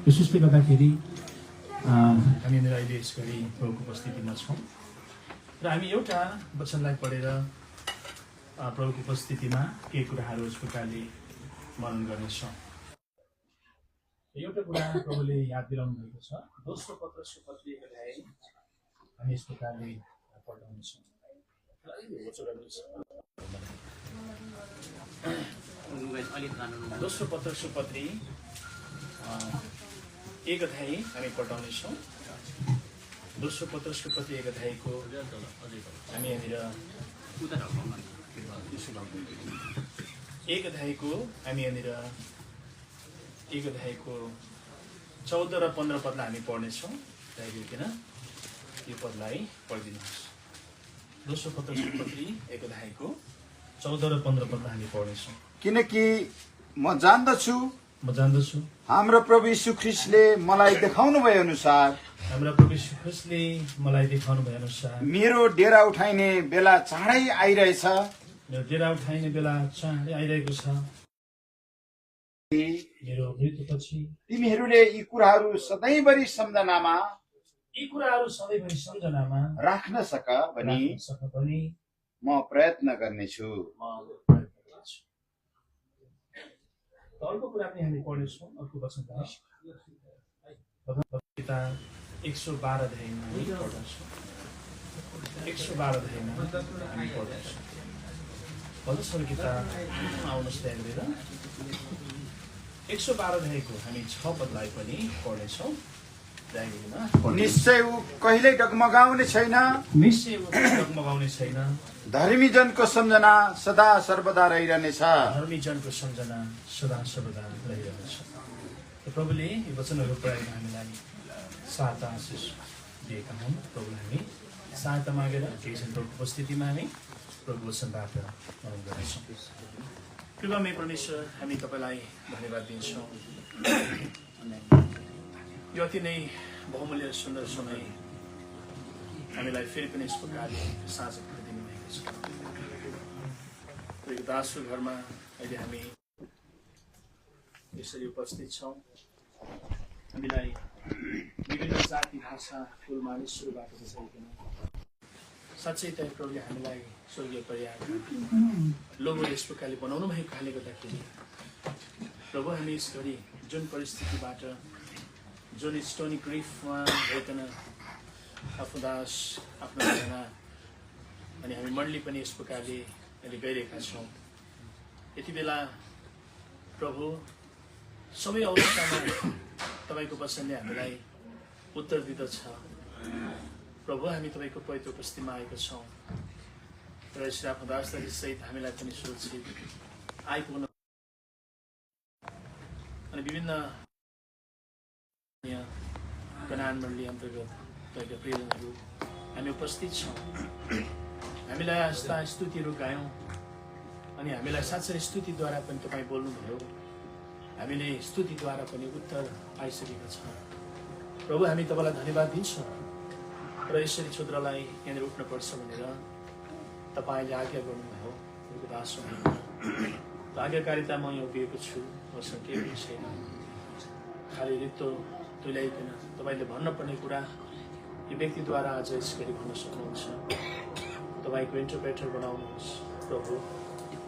विशेषले गर्दाखेरि हामीहरू अहिले यसरी प्रभुको उपस्थितिमा छौँ र हामी एउटा वचनलाई पढेर प्रभुको उपस्थितिमा केही कुराहरू यस प्रकारले मनन गर्नेछौँ। एउटा कुरा प्रभुले याद दिलाउनु भएको छ। दोस्रो पत्रसको पत्री 1 अध्याय हामी यस प्रकारले पढ्नेछौँ। दोस्रो पत्रसको पत्री 1 अध्याय हामी पढ्नेछौँ। दोस्रो पत्रसको पत्री 1 अध्यायको हामी यहाँनिर 1 अध्यायको हामी यहाँनिर 1 अध्यायको 14 र 15 पदलाई हामी पढ्नेछौँ। दयविकन यो पदलाई पढिदिनुहोस्। दोस्रो पत्रसको पत्री 1 अध्यायको 14 र 15 पदलाई हामी पढ्नेछौँ। किनकि म जान्दछु हाम्रो प्रभु यीशु ख्रीष्टले मलाई देखाउनु भए अनुसार मेरो डेरा उठाइने बेला चाँडै आइरहेछ। मेरो मृत्युपछि तिमीहरूले यी कुराहरू सधैँभरि सम्झनामा राख्न सक भनी म प्रयत्न गर्नेछु। अर्को कुरा पनि हामी पढ्नेछौँ। अर्को वचन 112 अध्यायमा हामी पढ्नेछौँ। 112 अध्यायमा हामी पढ्नेछौँ। भजनहरू किताब आउनुहोस् त्यहाँनिर 112 अध्यायको हामी 6 पदलाई पनि पढ्नेछौँ। निश्चय ऊ कहिल्यै डगमगाउने छैन, धर्मी जनको सम्झना सदा सर्वदा रहिरहनेछ। प्रभुले यी वचनहरू प्रयोग हामीलाई सहायता आशिष दिएका हुन्। प्रभुलाई हामी सहायता मागेर केही प्रभुको उपस्थितिमा हामी प्रभु वचनबाट मनन गर्नेछौँ। कृपामय परमेश्वर, हामी तपाईँलाई धन्यवाद दिन्छौँ। यो अति नै बहुमूल्य सुन्दर समय हामीलाई फेरि पनि यस प्रकारले साझा दिनुभएको छ। यो दासको घरमा अहिले हामी यसरी उपस्थित छौँ। हामीलाई विभिन्न जाति भाषा कुल मानिसहरूबाट बचाइकन साँच्चै तै प्रभुले हामीलाई स्वर्गीय पर्याय लोगो यस प्रकारले बनाउनु भएको कारणले गर्दाखेरि प्रभु हामी यस घडी जुन परिस्थितिबाट जुन स्टोनी क्रिफमा भइकन आफ्नो दास आफ्नो जना अनि हामी मण्डली पनि यस प्रकारले अहिले गइरहेका छौँ। यति बेला प्रभु सबै अवस्थामा तपाईँको वचनले हामीलाई उत्तर दिँदछ। प्रभु हामी तपाईँको पवित्र उपस्थितिमा आएका छौँ र यसरी आफ्नो दासदारी सहित हामीलाई पनि सुरक्षित आइपुग्न अनि विभिन्न कनान मण्डली अन्तर्गत तपाईँका प्रियजनहरू हामी उपस्थित छौँ। हामीलाई आस्था स्तुतिहरू गायौँ अनि हामीलाई साँच्चै स्तुतिद्वारा पनि तपाईँ बोल्नुभयो। हामीले स्तुतिद्वारा पनि उत्तर पाइसकेका छौँ। प्रभु हामी तपाईँलाई धन्यवाद दिन्छौँ र यसरी छोद्रलाई यहाँनिर उठ्नुपर्छ भनेर तपाईँले आज्ञा गर्नुभयो। आज्ञाकारिता म यहाँ उभिएको छु, मसँग केही पनि छैन, खालि रित्तो तुल्याइकन तपाईँले भन्नुपर्ने कुरा यो व्यक्तिद्वारा आज यसरी भन्न सक्नुहुन्छ। तपाईँको इन्टरप्रेटर बनाउनुहोस् प्रभु।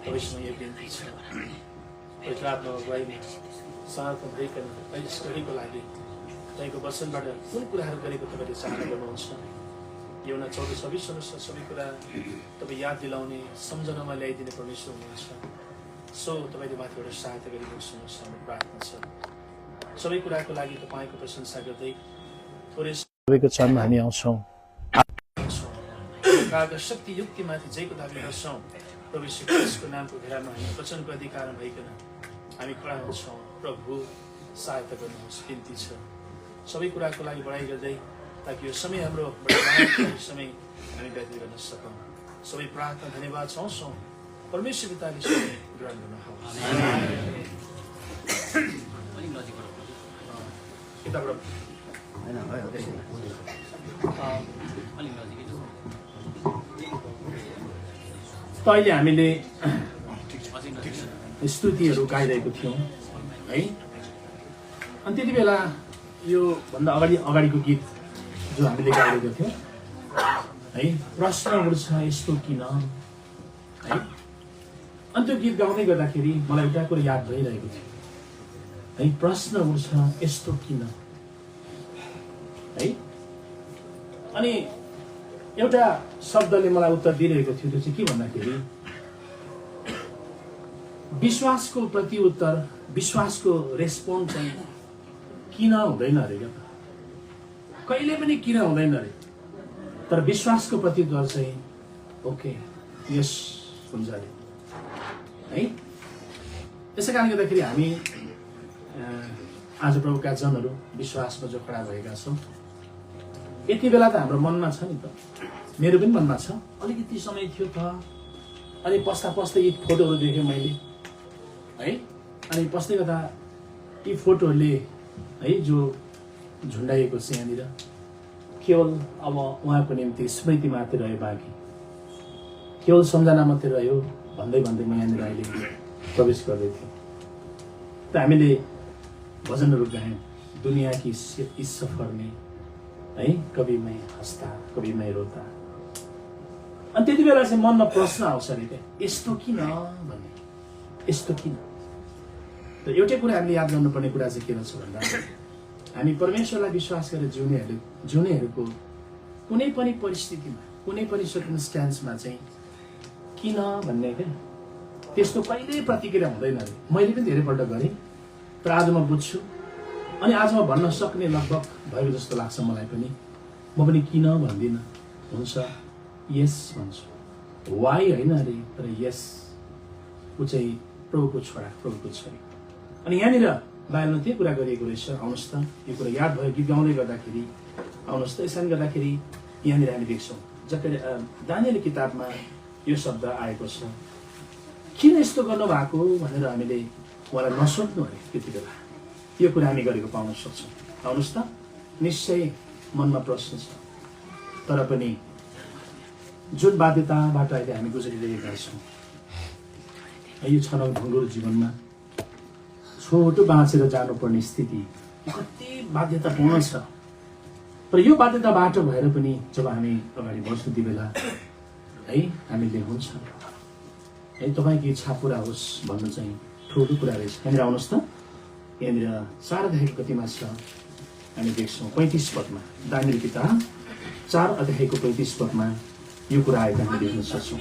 भविष्यमा यो बिन्ती छ पवित्र आत्मा अगुवाईले समर्पण दिइकन यस घडीको लागि तपाईँको वचनबाट कुन कुराहरू गरेको तपाईँले चाहना गर्नुहुन्छ। यो 14-26 अनुसार सबै कुरा तपाईँ याद दिलाउने सम्झनामा ल्याइदिने परमेश्वर हुनुहुन्छ। सो तपाईँले माथिबाट सहायता गरिदिनुहोस् हाम्रो प्रार्थना छ। सबै कुराको लागि तपाईँको प्रशंसा गर्दै थोरै सबैको चरणमा हामी आउँछौँ। शक्ति युक्तिमाथि जयको दाबी गर्छौँ। प्रभु श्री ख्रीष्टको नामको घेरामा हामी वचनको अधिकार भइकन हामी खडा हुन्छौँ। प्रभु सहायता गर्नुहोस्, बिन्ती छ। सबै कुराको लागि बढाइ गर्दै ताकि यो समय हाम्रो समय हामी व्यतीत गर्न सकौँ। सबै प्रार्थना धन्यवाद चाहन्छौँ। परमेश्वर पिताले समय ग्रहण गर्नुहोस्। अहिले हामीले स्तुतिहरू गाइरहेको थियौँ है। अनि त्यति बेला यो भन्दा अगाडिको गीत जो हामीले गाएको थियौँ है, प्रश्न उठ्छ यस्तो किन है। अनि त्यो गीत गाउँदै गर्दाखेरि मलाई एउटा कुरो याद भइरहेको थियो है, प्रश्न उठ्छ यस्तो किन है। अनि एउटा शब्दले मलाई उत्तर दिइरहेको थियो, त्यो चाहिँ के भन्दाखेरि विश्वासको प्रतिउत्तर, विश्वासको रेस्पोन्स चाहिँ किन हुँदैन अरे क्या, कहिले पनि किन हुँदैन अरे, तर विश्वासको प्रतिउत्तर चाहिँ ओके यस हुन्छ अरे है। त्यसै कारणले गर्दाखेरि हामी आज प्रभुका जनहरू विश्वासमा जो खडा भएका छौँ, यति बेला त हाम्रो मनमा छ नि त, मेरो पनि मनमा छ, अलिकति समय थियो त, अनि पस्दा पस्दै यी फोटोहरू देखेँ मैले है। अनि पस्दै गर्दा यी फोटोहरूले है जो झुन्डाइएको छ यहाँनिर, केवल अब उहाँको निम्ति स्मृति मात्रै रह्यो, बाँकी केवल सम्झना मात्रै रह्यो भन्दै भन्दै म यहाँनिर अहिले प्रवेश गर्दै थिएँ। त हामीले भजनहरू गायौँ, दुनियाँ की इस सफर में है, कभी मैं हँस्दा कभी मैं रोता। अनि त्यति बेला चाहिँ मनमा प्रश्न आउँछ अरे क्या, यस्तो किन भन्ने, यस्तो किन। त एउटै कुरा हामीले याद गर्नुपर्ने कुरा चाहिँ के रहेछ भन्दा, हामी परमेश्वरलाई विश्वास गरेर जिउनेहरूको कुनै पनि परिस्थितिमा, कुनै पनि सर्कमस्टान्समा चाहिँ किन भन्ने क्या, त्यस्तो कहिल्यै प्रतिक्रिया हुँदैन अरे। मैले पनि धेरैपल्ट गरेँ, तर आज म बुझ्छु, अनि आज म भन्न सक्ने लगभग भएको जस्तो लाग्छ मलाई पनि। म पनि किन भन्दिनँ, हुन्छ यस भन्छु, वाइ होइन अरे, तर यस। ऊ चाहिँ प्रभुको छोरा, प्रभुको छोरी। अनि यहाँनिर बाइबलमा त्यो कुरा गरिएको रहेछ। आउनुहोस् त, यो कुरा याद भयो गीत गाउँदै गर्दाखेरि, आउनुहोस् त। यसरी गर्दाखेरि यहाँनिर हामी देख्छौँ दानियल किताबमा यो शब्द आएको छ, किन यस्तो गर्नुभएको भनेर हामीले उहाँलाई नसोध्नु अरे त्यति बेला, यो कुरा हामी गरेको पाउन सक्छौँ। आउनुहोस् त, निश्चय मनमा प्रश्न छ, तर पनि जुन बाध्यताबाट अहिले हामी गुज्रिरहेका छौँ, यो छनौट ढुङ्गुरो जीवनमा छोटो बाँचेर जानुपर्ने स्थिति कति बाध्यतापूर्ण छ। तर यो बाध्यताबाट भएर पनि जब हामी अगाडि बढ्छौँ ती बेला है, हामीले हुन्छ है तपाईँको इच्छा पुरा होस् भन्नु चाहिँ ठुलो कुरा रहेछ। यहाँनिर आउनुहोस् त, यहाँनिर 4 अध्यायको कतिमा छ हामी देख्छौँ 35 पदमा, दानियल किताब 4 अध्यायको 35 पदमा यो कुरा आएको हामी देख्न सक्छौँ।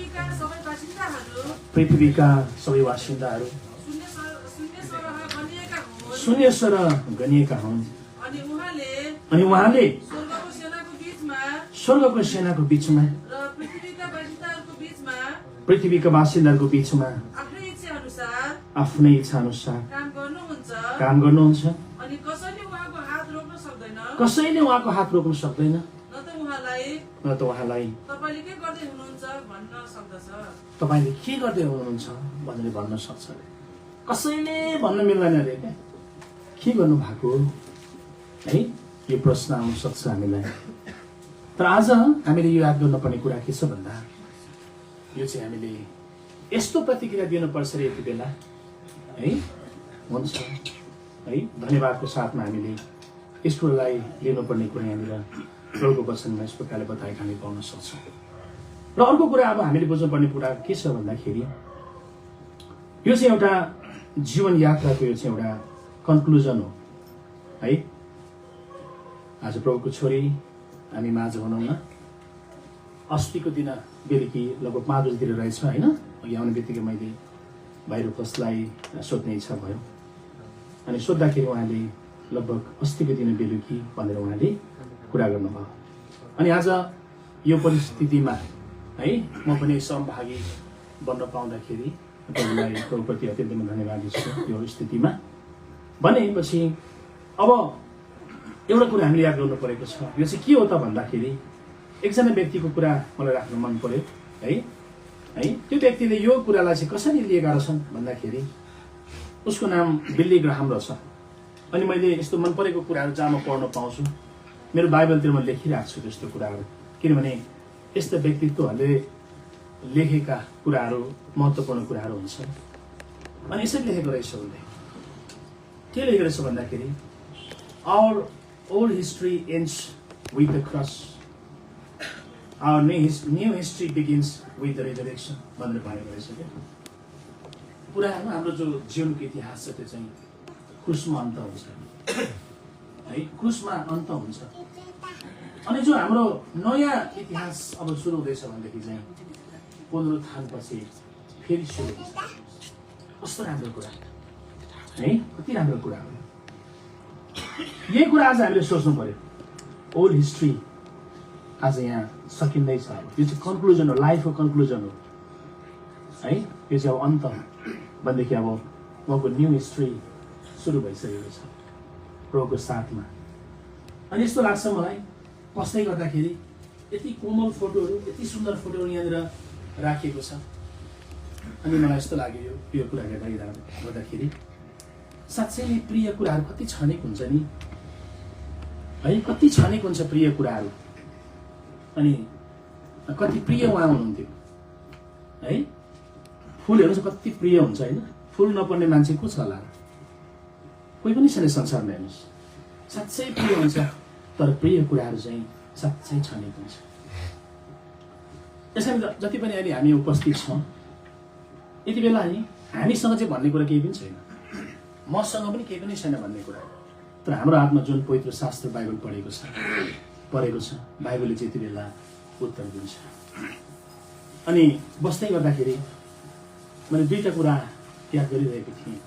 पृथ्वीका सबै वासिन्दाहरू शून्य स्वर गनिएका हुन्, अनि उहाँले स्वर्गको सेनाको बिचमा, पृथ्वीका बासिन्दाहरूको बिचमा आफ्नै इच्छा अनुसार काम गर्नुहुन्छ, अनि कसैले उहाँको हात रोक्न सक्दैन, न त उहाँलाई तपाईँले के गर्दै हुनुहुन्छ भनेर भन्न सक्छ। कसैले भन्न मिल्दैन अरे क्या, के गर्नु भएको है, यो प्रश्न आउन सक्छ हामीलाई। तर आज हामीले यो याद गर्नुपर्ने कुरा के छ भन्दा, यो चाहिँ हामीले यस्तो प्रतिक्रिया दिनुपर्छ यति बेला है, हुन्छ है, धन्यवादको साथमा हामीले यस कुरालाई लिनुपर्ने कुरा यहाँनिर प्रभुको वचनमा यस प्रकारले बताएका हामी पाउन सक्छौँ। र अर्को कुरा अब हामीले बुझ्नुपर्ने कुरा के छ भन्दाखेरि, यो चाहिँ एउटा जीवन यात्राको यो चाहिँ एउटा कन्क्लुजन हो है। आज प्रभुको छोरी हामी माझ भनौँ न, अस्तिको दिन बेलुकी लगभग 5 बजीतिर रहेछ होइन, अघि आउने बित्तिकै मैले भाइ रुपसलाई सोध्ने इच्छा भयो, अनि सोद्धाखेरि उहाँले लगभग अस्तिको दिन बेलुकी भनेर उहाँले कुरा गर्नुभयो। अनि आज यो परिस्थितिमा है म पनि सहभागी बन्न पाउँदाखेरि प्रभुलाई, प्रभुप्रति अत्यन्तै म धन्यवादी छु। यो स्थितिमा भनेपछि अब एउटा कुरा हामीले याद गर्नु परेको छ, यो चाहिँ के हो त भन्दाखेरि, एकजना व्यक्तिको कुरा मलाई राख्न मन पर्यो है। त्यो व्यक्तिले यो कुरालाई चाहिँ कसरी लिएका रहेछन् भन्दाखेरि, उसको नाम बिल्ली ग्राहम रहेछ। अनि मैले यस्तो मन परेको कुराहरू जहाँ म पढ्न पाउँछु, मेरो बाइबलतिर म लेखिरहेको छु त्यस्तो कुराहरू, किनभने यस्ता व्यक्तित्वहरूले लेखेका कुराहरू महत्त्वपूर्ण कुराहरू हुन्छन्। अनि यसरी लेखेको रहेछ उसले, के लेखेको रहेछ भन्दाखेरि, our old history ends with the cross. Our new history begins with the resurrection. भनेर भनेको रहेछ क्या। पुरानो हाम्रो जो जीवनको इतिहास छ त्यो चाहिँ क्रुसमा अन्त हुन्छ है, क्रुसमा अन्त हुन्छ। अनि जो हाम्रो नयाँ इतिहास अब सुरु हुँदैछ भनेदेखि चाहिँ पुनरुत्थानपछि फेरि सुरु हुन्छ। कस्तो राम्रो कुरा है, कति राम्रो कुरा हो। यही कुरा आज हामीले सोच्नु पर्यो। ओल्ड हिस्ट्री आज यहाँ सकिँदैछ। यो चाहिँ कन्क्लुजन हो, लाइफको कन्क्लुजन हो है। यो चाहिँ अब अन्त भनेदेखि अब उहाँको न्यू हिस्ट्री सुरु भइसकेको छ प्रभुको साथमा। अनि यस्तो लाग्छ मलाई बस्दै गर्दाखेरि यति कोमल फोटोहरू, यति सुन्दर फोटोहरू यहाँनिर राखिएको छ। अनि मलाई यस्तो लाग्यो यो कुरा गर्दाखेरि साँच्चै नै प्रिय कुराहरू कति छनेक हुन्छ नि है, कति छनेक हुन्छ प्रिय कुराहरू। अनि कति प्रिय उहाँ हुनुहुन्थ्यो है। फुलहरू चाहिँ कति प्रिय हुन्छ होइन। फुल नपर्ने मान्छे को छ होला? कोही पनि छैन संसारमा। हेर्नुहोस्, साँच्चै प्रिय हुन्छ, तर प्रिय कुराहरू चाहिँ साँच्चै छनेक हुन्छ। यसैले जति पनि अहिले हामी उपस्थित छौँ यति बेला नि हामीसँग चाहिँ भन्ने कुरा केही पनि छैन, मसँग पनि केही पनि छैन भन्ने कुरा। तर हाम्रो हातमा जुन पवित्र शास्त्र बाइबल पढेको छ, बाइबलले चाहिँ यति बेला उत्तर दिन्छ। अनि बस्दै गर्दाखेरि मैले दुईटा कुरा याद गरिरहेको थिएँ।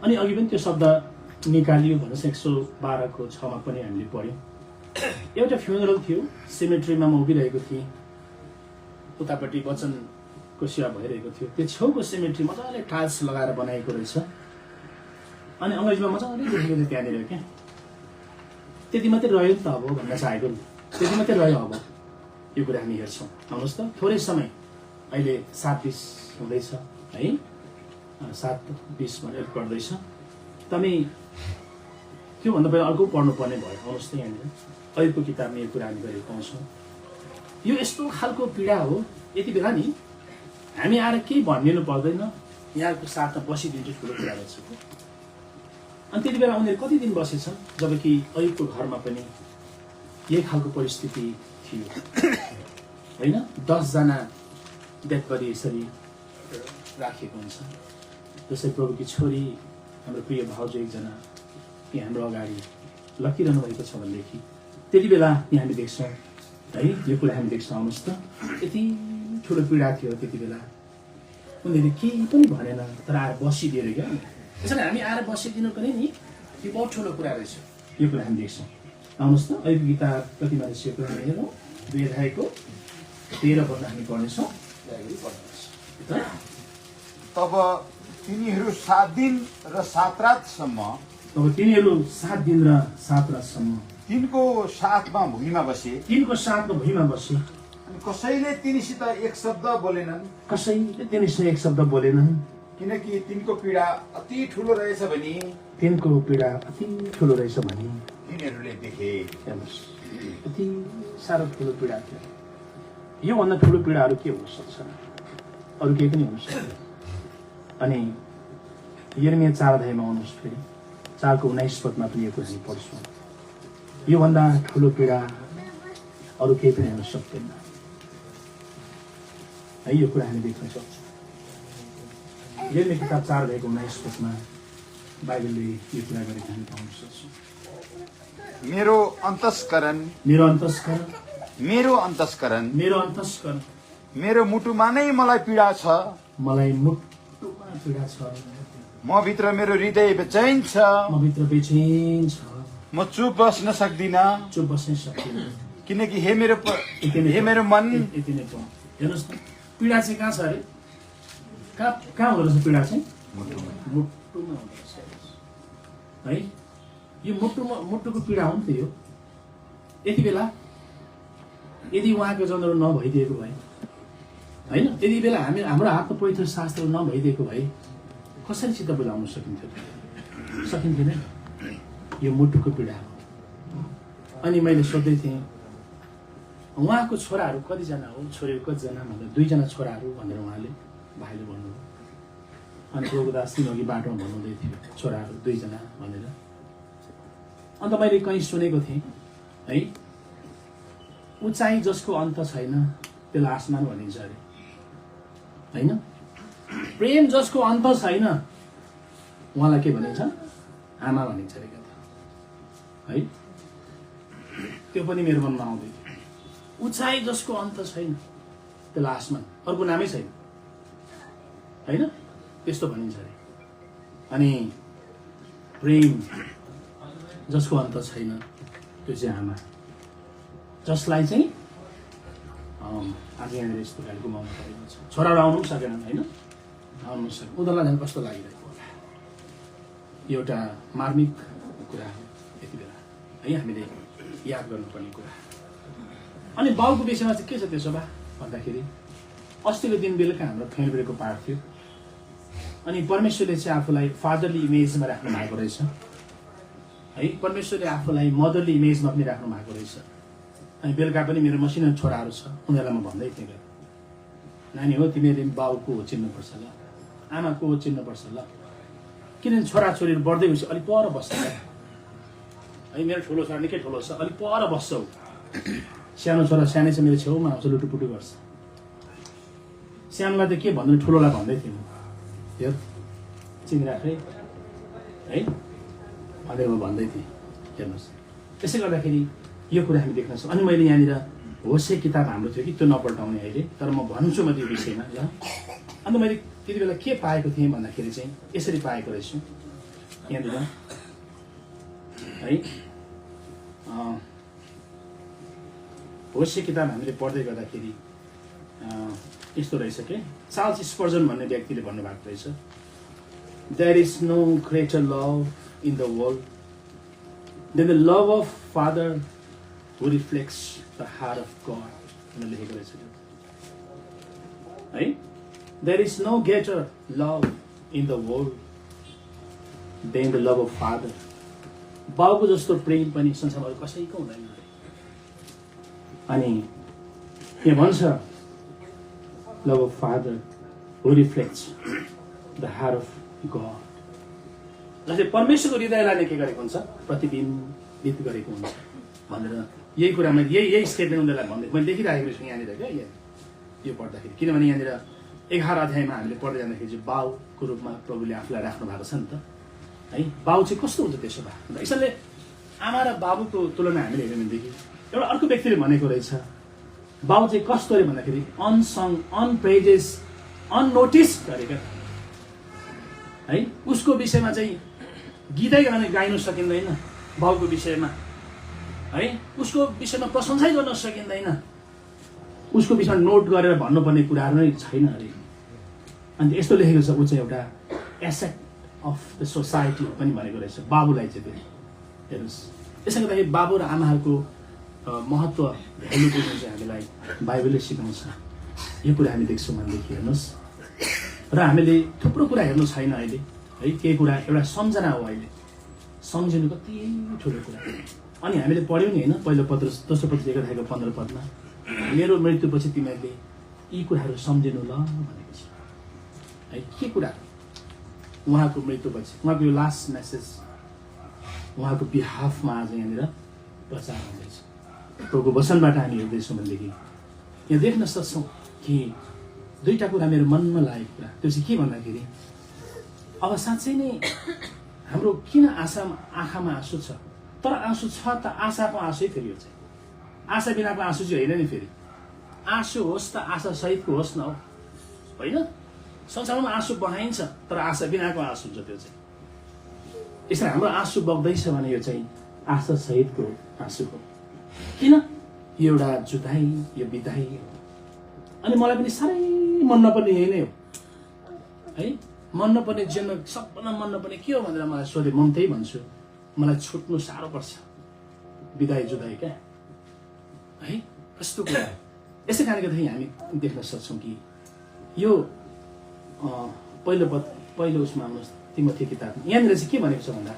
अनि अघि पनि त्यो शब्द निकालियो भनेर 112 को 6 पनि हामीले पढ्यौँ। एउटा फ्युनरल थियो, सेमेट्रीमा म उभिरहेको थिएँ, उतापट्टि वचनको सेवा भइरहेको थियो। त्यो छेउको सेमेट्री मजाले टाइल्स लगाएर बनाएको रहेछ। अनि अङ्ग्रेजीमा मजाले लेखेको थियो त्यहाँनिर क्या। त्यति मात्रै रह्यो नि त अब भन्न चाहेको, त्यति मात्रै रह्यो। अब यो कुरा हामी हेर्छौँ। आउनुहोस् त, थोरै समय अहिले 7:20 हुँदैछ है, 7:20 भनेर पढ्दैछ। तपाईँ त्योभन्दा पहिला अर्को पढ्नुपर्ने भयो। आउनुहोस् त, यहाँनिर अहिलेको किताबमा यो कुरा हामी गरेको पाउँछौँ। यो यस्तो खालको पीडा हो। यति बेला नि हामी आएर केही भनिदिनु पर्दैन, यहाँको साथमा बसिदिन्छु ठुलो कुरा रहेछ। अनि त्यति बेला उनीहरू कति दिन बसेछन्, जबकि अहिलेको घरमा पनि यही खालको परिस्थिति थियो होइन। 10 जना डेथ बडी यसरी राखिएको हुन्छ। जस्तै प्रभुकी छोरी हाम्रो प्रिय भाउजू एकजना यहाँ हाम्रो अगाडि लकिरहनु भएको छ भनेदेखि त्यति बेला यहाँ हामी देख्छौँ है, यो कुरा हामी देख्छौँ। आउनुहोस् त, यति ठुलो पीडा थियो त्यति बेला। उनीहरूले केही पनि भनेन, तर आएर बसिदिएर क्या। त्यसैले हामी आएर बसिदिनु पनि नि यो बहुत ठुलो कुरा रहेछ। यो कुरा हामी देख्छौँ। आउनुहोस् त, अहिलेको किताब कतिमा रहेछ यो कुरा हेरौँ। 2 अध्यायको 13 पद हामी पढ्नेछौँ। तब तिनीहरू 7 दिन र 7 रातसम्म तिनको साथमा भुइँमा बसे। अनि कसैले तिनीसित एक शब्द बोलेनन्, किनकि तिनको पीडा अति ठुलो रहेछ भनी तिनीहरूले देखे। यति साह्रो ठुलो पीडा थियो। योभन्दा ठुलो पीडाहरू के हुन सक्छ? अरू केही पनि हुन सक्छ। अनि यिर्मिया 4 अध्यायमा आउनुहोस्, फेरि 4को 19 पदमा पनि यो कुरा हामी पढ्छौँ। योभन्दा ठुलो पीडा अरू केही पनि हुन सक्दैन है। यो कुरा हामी देख्न सक्छौँ। यिर्मिया किताब 4 अध्यायको 19 पदमा बाइबलले यो कुरा गरेको हामी पाउन सक्छौँ। मेरो अन्तस्करण मेरो मुटुमा नै मलाई पीडा छ। म भित्र मेरो हृदय बेचैन छ। म चुप बस्न सक्दिनँ, किनकि हे मेरो मन। हेर्नुहोस् त, पीडा चाहिँ कहाँ छ अरे? कहाँ हुँदो रहेछ पीडा चाहिँ? मुटुमा हुँदो रहेछ है। यो मुटुको पीडा हो नि त यो। यति बेला यदि उहाँको जनहरू नभइदिएको भए होइन, यति बेला हाम्रो हातमा पवित्र शास्त्रहरू नभइदिएको भए कसरी चित्त बुझाउन सकिन्थेन? यो मुटुको पीडा हो। अनि मैले सोध्दै थिएँ उहाँको छोराहरू कतिजना हो, छोरीहरू कतिजना भन्दा 2 जना छोराहरू भनेर उहाँले भाइले भन्नुभयो। अनि प्रभुदास दिन अघि बाटोमा भन्नुहुँदै थियो छोराहरू 2 जना भनेर। अन्त मैले कहीँ सुनेको थिएँ है, उचाइ जसको अन्त छैन त्यसलाई आसमान भनिन्छ अरे होइन। प्रेम जसको अन्त छैन उहाँलाई के भनिन्छ? आमा भनिन्छ अरे है। त्यो पनि मेरो मनमा आउँदै थियो। उचाइ जसको अन्त छैन त्यसलाई आसमान, अर्को नामै छैन होइन, त्यस्तो भनिन्छ अरे। अनि प्रेम जसको अन्त छैन त्यो चाहिँ आमा, जसलाई चाहिँ आज यहाँनिर यस्तो गाडी गुमाउनु परेको छ। छोराहरू आउनु पनि सकेन होइन, आउनु सकेन। उनीहरूलाई झन् कस्तो लागिरहेको होला। एउटा मार्मिक कुरा हो यति बेला है, हामीले याद गर्नुपर्ने कुरा। अनि बाउको विषयमा चाहिँ के छ त्यसो भए भन्दाखेरि, अस्तिको दिन बेलुका हाम्रो फेब्रुअरीको पाठ थियो। अनि परमेश्वरले चाहिँ आफूलाई फादरली इमेजमा राख्नु भएको रहेछ है। परमेश्वरले आफूलाई मदरली इमेजमा पनि राख्नु भएको रहेछ। अनि बेलुका पनि मेरो मसिनो छोराहरू छ, उनीहरूलाई म भन्दै थिएँ, नानी हो तिमीले बाउको हो चिन्नुपर्छ ल, आमाको हो चिन्नुपर्छ ल। किनभने छोराछोरीहरू बढ्दै गएपछि अलिक पर बस्छ है। मेरो ठुलो छोरा निकै ठुलो छ, अलिक पर बस्छ। सानो छोरा सानै छ, मेरो छेउमा आउँछ, लुटुपुटु गर्छ। सानोलाई त के भन्नु, ठुलोलाई भन्दै थिएँ म, यो चिनिराख है भनेर म भन्दै थिएँ। हेर्नुहोस्, त्यसै गर्दाखेरि यो कुरा हामी देख्न सक्छौँ। अनि मैले यहाँनिर होसे किताब हाम्रो थियो कि त्यो नपल्टाउने अहिले, तर म भन्छु म त्यो विषयमा ल। अन्त मैले त्यति बेला के पाएको थिएँ भन्दाखेरि चाहिँ यसरी पाएको रहेछु यहाँनिर है। होसे किताब हामीले पढ्दै गर्दाखेरि यस्तो रहेछ कि, चार्ल्स स्पर्जन भन्ने व्यक्तिले भन्नुभएको रहेछ, there is no greater love in the world than the love of father who reflects the heart of God भनेर लेखेको रहेछ है। There is no greater love in the world than the love of father. बाउको जस्तो प्रेम पनि संसारमा अरू कसैको हुँदैन। अनि यहाँ भन्छ love of father who reflects the heart of God। जस्तै परमेश्वरको हृदयलाई नै के गरेको हुन्छ, प्रतिबिम्बित गरेको हुन्छ भनेर यही कुरामा यही स्टेटमेन्ट उनीहरूलाई भन्दै मैले देखिरहेको छु यहाँनिर क्या यो पढ्दाखेरि। किनभने यहाँनिर 11 अध्यायमा हामीले पढ्दै जाँदाखेरि चाहिँ बाउको रूपमा प्रभुले आफूलाई राख्नु भएको छ नि त है। बाउ चाहिँ कस्तो हुन्छ त्यसो भए? यसैले आमा र बाबुको तुलना हामीले हेऱ्यौँ भनेदेखि एउटा अर्को व्यक्तिले भनेको रहेछ, बाउ चाहिँ कस्तो अरे भन्दाखेरि अनसङ, अनप्रेजेस, अननोटिस गरेका है। उसको विषयमा चाहिँ गीतै गाइनु सकिँदैन बाउको विषयमा है। उसको विषयमा प्रशंसै गर्न सकिँदैन, उसको विषयमा नोट गरेर भन्नुपर्ने कुराहरू नै छैन अरे। अनि यस्तो लेखेको छ, ऊ चाहिँ एउटा एसेट अफ द सोसाइटी पनि भनेको रहेछ बाबुलाई चाहिँ। त्यो हेर्नुहोस्, त्यसले गर्दाखेरि बाबु र आमाहरूको महत्त्व भ्यालु बुझ्नु चाहिँ हामीलाई बाइबलले सिकाउँछ। यो कुरा हामी देख्छौँ भनेदेखि हेर्नुहोस्। र हामीले थुप्रो कुरा हेर्नु छैन अहिले है, केही कुरा एउटा सम्झना हो अहिले, सम्झिनु कति ठुलो कुरा। अनि हामीले पढ्यौँ नि होइन, पहिलो पत्र दोस्रो पत्र 1 अध्यायको 15 पदमा, मेरो मृत्युपछि तिमीहरूले यी कुराहरू सम्झिनु ल भनेको छ है। के कुरा? उहाँको मृत्युपछि, उहाँको यो लास्ट मेसेज, उहाँको बिहाफमा आज यहाँनिर प्रचार हुँदैछ। प्रभुको वचनबाट हामी हेर्दैछौँ भनेदेखि यहाँ देख्न सक्छौँ कि दुईवटा कुरा मेरो मनमा लागेको कुरा, त्यो चाहिँ के भन्दाखेरि, अब साँच्चै नै हाम्रो किन आँखामा आँसु छ? तर आँसु छ त आशाको आँसै फेरि यो चाहिँ, आशा बिनाको आँसु चाहिँ होइन नि। फेरि आँसु होस् त आशा सहितको होस् न हो होइन। संसारमा आँसु बहाइन्छ तर आशा बिनाको आँसु हुन्छ त्यो चाहिँ। यसरी हाम्रो आँसु बग्दैछ भने यो चाहिँ आशा सहितको आँसु हो। किन? यो एउटा जुदाई, यो बिदाई हो। अनि मलाई पनि साह्रै मन नपर्ने यही नै हो है। मन नपर्ने जीवनमा सबभन्दा मन नपर्ने के हो भनेर मलाई सोधे, म त्यही भन्छु, मलाई छुट्नु साह्रो पर्छ। बिदाई जुदाई क्या है, कस्तो कुरा। यसै कारणले गर्दाखेरि हामी देख्न सक्छौँ कि यो पहिलो उसमा आउनुहोस्, तिमोथी किताब यहाँनिर चाहिँ के भनेको छ भन्दा,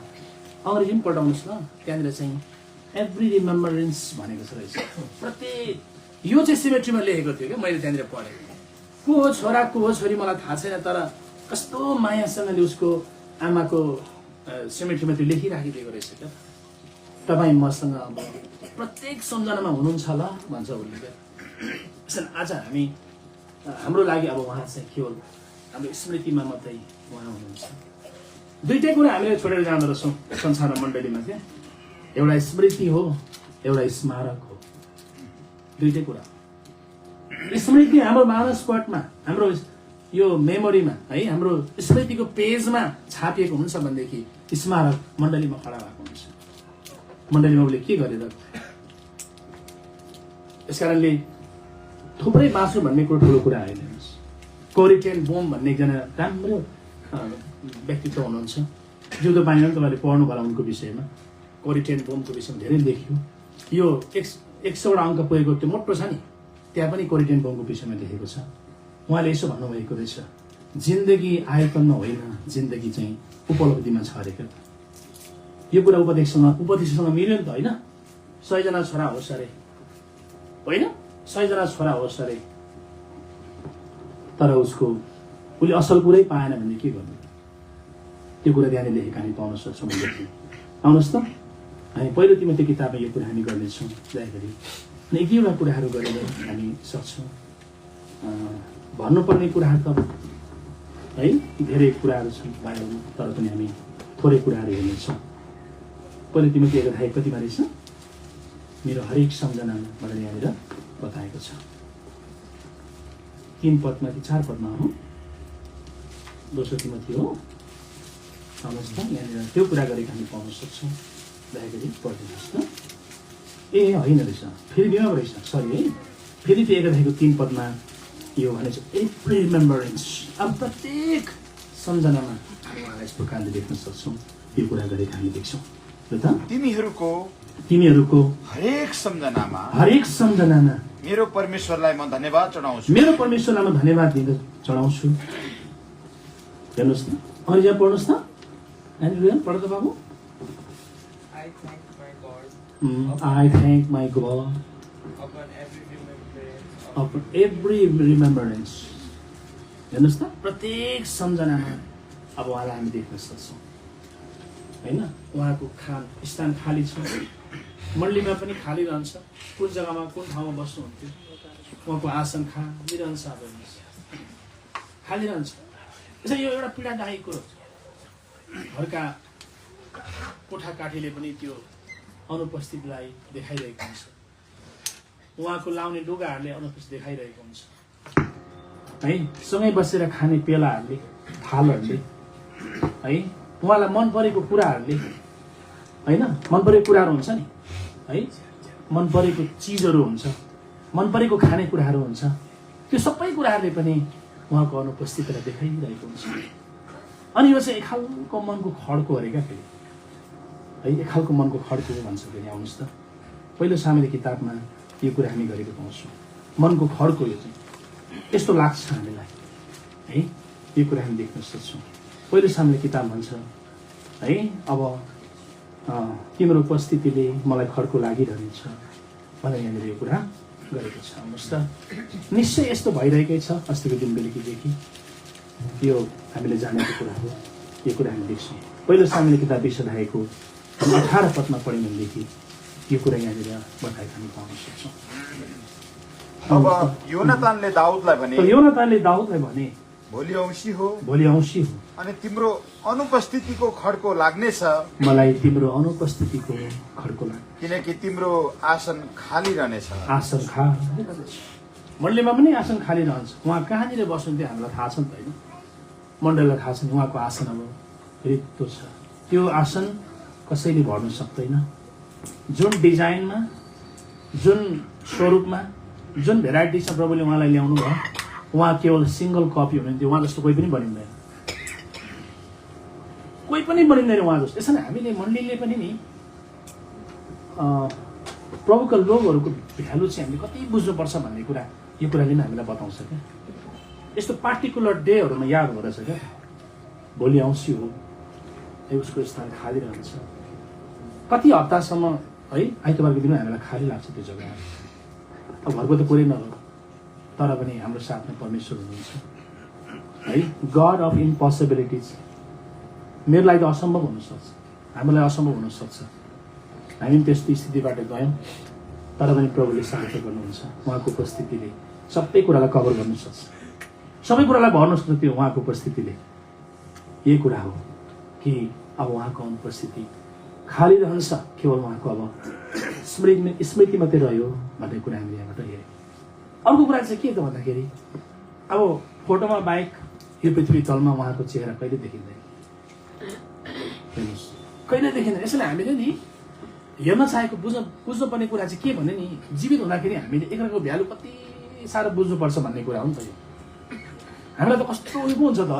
अङ्ग्रेजी पनि पढाउनुहोस् न। त्यहाँनिर चाहिँ एभ्री रिमेम्बरेन्स भनेको छ रहेछ। प्रत्येक यो चाहिँ सिमेट्रीमा लेखेको थियो क्या, मैले त्यहाँनिर पढेँ। को हो छोरा, को हो छोरी मलाई थाहा छैन, तर कस्तो मायासँगले उसको आमाको सिमेट्रीमा त्यो लेखिराखिदिएको रहेछ क्या। तपाईँ मसँग अब प्रत्येक सम्झनामा हुनुहुन्छ होला भन्छ उसले। आज हामी हाम्रो लागि अब उहाँ चाहिँ केवल हाम्रो स्मृतिमा मात्रै उहाँ हुनुहुन्छ। दुईटै कुरा हामीले छोडेर जाँदो रहेछौँ संसार मण्डलीमा क्या, एउटा स्मृति हो, एउटा स्मारक हो। दुईटै कुरा। स्मृति हाम्रो मानसपटमा, हाम्रो यो मेमोरीमा है, हाम्रो स्मृतिको पेजमा छापिएको हुन्छ भनेदेखि स्मारक मण्डलीमा खडा भएको हुन्छ। मण्डलीमा उसले के गरेर, यसकारणले थुप्रै मासु भन्ने ठुलो कुरा होइन। कोरी टेन बोम भन्ने एकजना राम्रो व्यक्तित्व हुनुहुन्छ, जिउँदो पाइँदैन, तपाईँले पढ्नु होला उनको विषयमा। कोरी टेन बोमको विषयमा धेरै लेख्यो। यो 100वटा अङ्क पुगेको त्यो मोटो छ नि, त्यहाँ पनि कोरी टेन बोमको विषयमा लेखेको छ। उहाँले यसो भन्नुभएको रहेछ, जिन्दगी आयतनमा होइन, जिन्दगी चाहिँ उपलब्धिमा छ अरे क्या। यो कुरा उपदेशसँग मिल्यो नि त होइन? 100 जना छोरा होस् अरे होइन, 100 जना छोरा होस् अरे, तर उसले असल कुरै पाएन भने के गर्नु? त्यो कुरा त्यहाँनिर लेखेका हामी पाउन सक्छौँ। आउनुहोस् त, हामी पहिलो तिमीको किताबमा यो कुरा हामी गर्नेछौँ। दयागरी अनि एक दुईवटा कुराहरू गरेर हामी सक्छौँ। भन्नुपर्ने कुराहरू त है धेरै कुराहरू छन् बाइबलमा, तर पनि हामी थोरै कुराहरू हेर्नेछौँ। पहिलो तिमीको अध्याय कतिमा रहेछ? मेरो हरेक सम्झनामा भनेर यहाँनिर बताएको छ। 3 पदमा कि 4 पदमा हो, दोस्रो तिमोथी हो। आउनुहोस् त, यहाँनिर त्यो कुरा गरेको हामी पाउन सक्छौँ। दयागरी पढिदिनुहोस् त। ए होइन रहेछ, फेरि बिमा रहेछ, सरी है। फेरि त्यो 1 अध्यायको 3 पदमा यो भनेको एभ्री रिमेम्बरेन्स, अब प्रत्येक सम्झनामा उहाँलाई यस प्रकारले देख्न सक्छौँ। यो कुरा गरेको हामी देख्छौँ। तिमीहरूको हरेक सम्झनामा मेरो परमेश्वरलाई म धन्यवाद चढाउँछु। चढाउँछु। हेर्नुहोस् न, अनि यहाँ पढ्नुहोस् न, पढ त बाबु। I thank my God upon every remembrance. हेर्नुहोस् त, प्रत्येक सम्झनामा अब उहाँलाई हामी देख्न सक्छौँ होइन। उहाँको स्थान खाली छ, मण्डलीमा पनि खाली रहन्छ। कुन जग्गामा कुन ठाउँमा बस्नुहुन्थ्यो, उहाँको आसन खाली रहन्छ, अब खाली रहन्छ। यसरी यो एउटा पीडादायी कुरो, घरका कोठाकाठीले पनि त्यो अनुपस्थितिलाई देखाइरहेको हुन्छ। उहाँको लाउने लुगाहरूले अनुपस्थिति देखाइरहेको हुन्छ है। सँगै बसेर खाने पेलाहरूले, थालहरूले है, उहाँलाई मन परेको कुराहरूले होइन, मन परेको कुराहरू हुन्छ नि है, मन परेको चिजहरू हुन्छ, मन परेको खानेकुराहरू हुन्छ। त्यो सबै कुराहरूले पनि उहाँको अनुपस्थितिलाई देखाइरहेको हुन्छ। अनि यो चाहिँ एक खालको मनको खड्को अरे क्या फेरि है, एक खालको मनको खड्को भन्छ फेरि। आउनुहोस् त, पहिलो सामेल किताबमा यो कुरा हामी गरेको पाउँछौँ। मनको खड्को यो चाहिँ यस्तो लाग्छ हामीलाई है, यो कुरा हामी देख्न सक्छौँ। पहिलो सामेल किताब भन्छ है, अब तिम्रो उपस्थितिले मलाई खड्को लागिरहेछ भनेर यहाँनिर यो कुरा गरेको छ। आउनुहोस् त, निश्चय यस्तो भइरहेकै छ। अस्तिको दिन बेलुकीदेखि यो हामीले जानेको कुरा हो। यो कुरा हामी देख्छौँ। पहिलो सामेल किताब 20 अध्यायको 18 पदमा पढ्यौँ भनेदेखि यो कुरा यहाँनिर बताएको हामी पाउन सक्छौँ। अब योनातानले दाउदलाई भने भोलि औँसी हो अनि तिम्रो अनुपस्थितिको खड्को लाग्नेछ। मलाई तिम्रो अनुपस्थितिको खड्को लाग्छ, किनकि तिम्रो आसन खाली रहनेछ। आसन खाली रहनेछ, मण्डलीमा पनि आसन खाली रहन्छ। उहाँ कहाँनिर बस्नुहुन्थ्यो हामीलाई थाहा छ नि त होइन, मण्डलीलाई थाहा छ नि। उहाँको आसन अब रित्तो छ, त्यो आसन कसैले भर्न सक्दैन। जुन डिजाइनमा, जुन स्वरूपमा, जुन भेराइटी छ प्रभुले उहाँलाई ल्याउनु भयो, उहाँ केवल सिङ्गल कपी हुनुहुन्थ्यो। उहाँ जस्तो कोही पनि बनिँदैन, कोही पनि बनिँदैन उहाँ जस्तो। यसरी हामीले मण्डलीले पनि नि प्रभुका लोकहरूको भ्यालु चाहिँ हामीले कति बुझ्नुपर्छ भन्ने कुरा यो कुराले नै हामीलाई बताउँछ क्या। यस्तो पार्टिकुलर डेहरूमा याद हुँदछ क्या, भोलि औँसी हो, उसको स्थान खाली रहन्छ। कति हप्तासम्म है, आइतबारको दिन हामीलाई खाली लाग्छ त्यो जग्गा। अब घरको त कोही नहो, तर पनि हाम्रो साथमा परमेश्वर हुनुहुन्छ है। God of impossibilities. मेरो लागि त असम्भव हुनसक्छ, हाम्रो लागि असम्भव हुनसक्छ, हामी त्यस्तो स्थितिबाट गयौँ, तर पनि प्रभुले सहायता गर्नुहुन्छ। उहाँको उपस्थितिले सबै कुरालाई कभर गर्नु सक्छ, सबै कुरालाई भर्न सक्छ त्यो उहाँको उपस्थितिले। यही कुरा हो कि अब उहाँको अनुपस्थिति खाली रहन्छ, केवल उहाँको अब स्मृति मात्रै रह्यो भन्ने कुरा हामीले यहाँबाट हेऱ्यौँ। अर्को कुरा चाहिँ के त भन्दाखेरि अब फोटोमा बाहेक यो पृथ्वी तलमा उहाँको चेहरा कहिले देखिँदैन, हेर्नुहोस् कहिले देखिँदैन। यसैले हामीले नि हेर्न चाहेको बुझ्नुपर्ने कुरा चाहिँ के भने नि, जीवित हुँदाखेरि हामीले एकअर्काको भ्यालु कति साह्रो बुझ्नुपर्छ भन्ने कुरा हो नि त। यो हामीलाई त कस्तो उयो पो हुन्छ त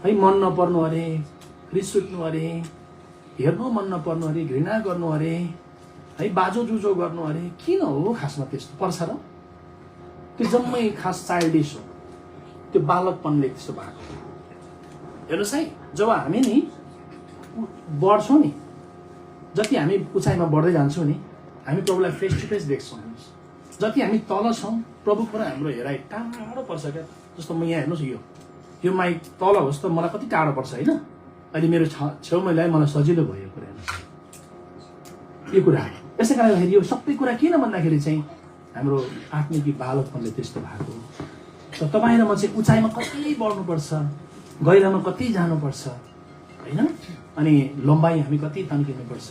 है मन नपर्नु अरे, रिस उठ्नु अरे, हेर्नु मन नपर्नु अरे, घृणा गर्नु अरे, है बाजो जुजो गर्नु अरे। किन हो खासमा त्यस्तो पर्छ र? त्यो जम्मै खास चाइल्डिस हो, त्यो बालकपनले त्यस्तो भएको। हेर्नुहोस् है, जब हामी नि बढ्छौँ नि, जति हामी उचाइमा बढ्दै जान्छौँ नि, हामी प्रभुलाई फेस टु फेस देख्छौँ। हेर्नुहोस्, जति हामी तल छौँ प्रभुको र हाम्रो हेराइ टाढो पर्छ क्या। जस्तो म यहाँ हेर्नुहोस्, यो माइक तल होस् त मलाई कति टाढो पर्छ होइन। अहिले मेरो छेउमा ल्याए मलाई सजिलो भयो कुरा। हेर्नुहोस् यो कुरा, यसै कारणखेरि यो सबै कुरा किन भन्दाखेरि चाहिँ हाम्रो आत्मिक बालकपनले त्यस्तो भएको। त तपाईँ र म चाहिँ उचाइमा कति बढ्नुपर्छ, गहिरामा कति जानुपर्छ होइन, अनि लम्बाइ हामी कति तन्किनुपर्छ,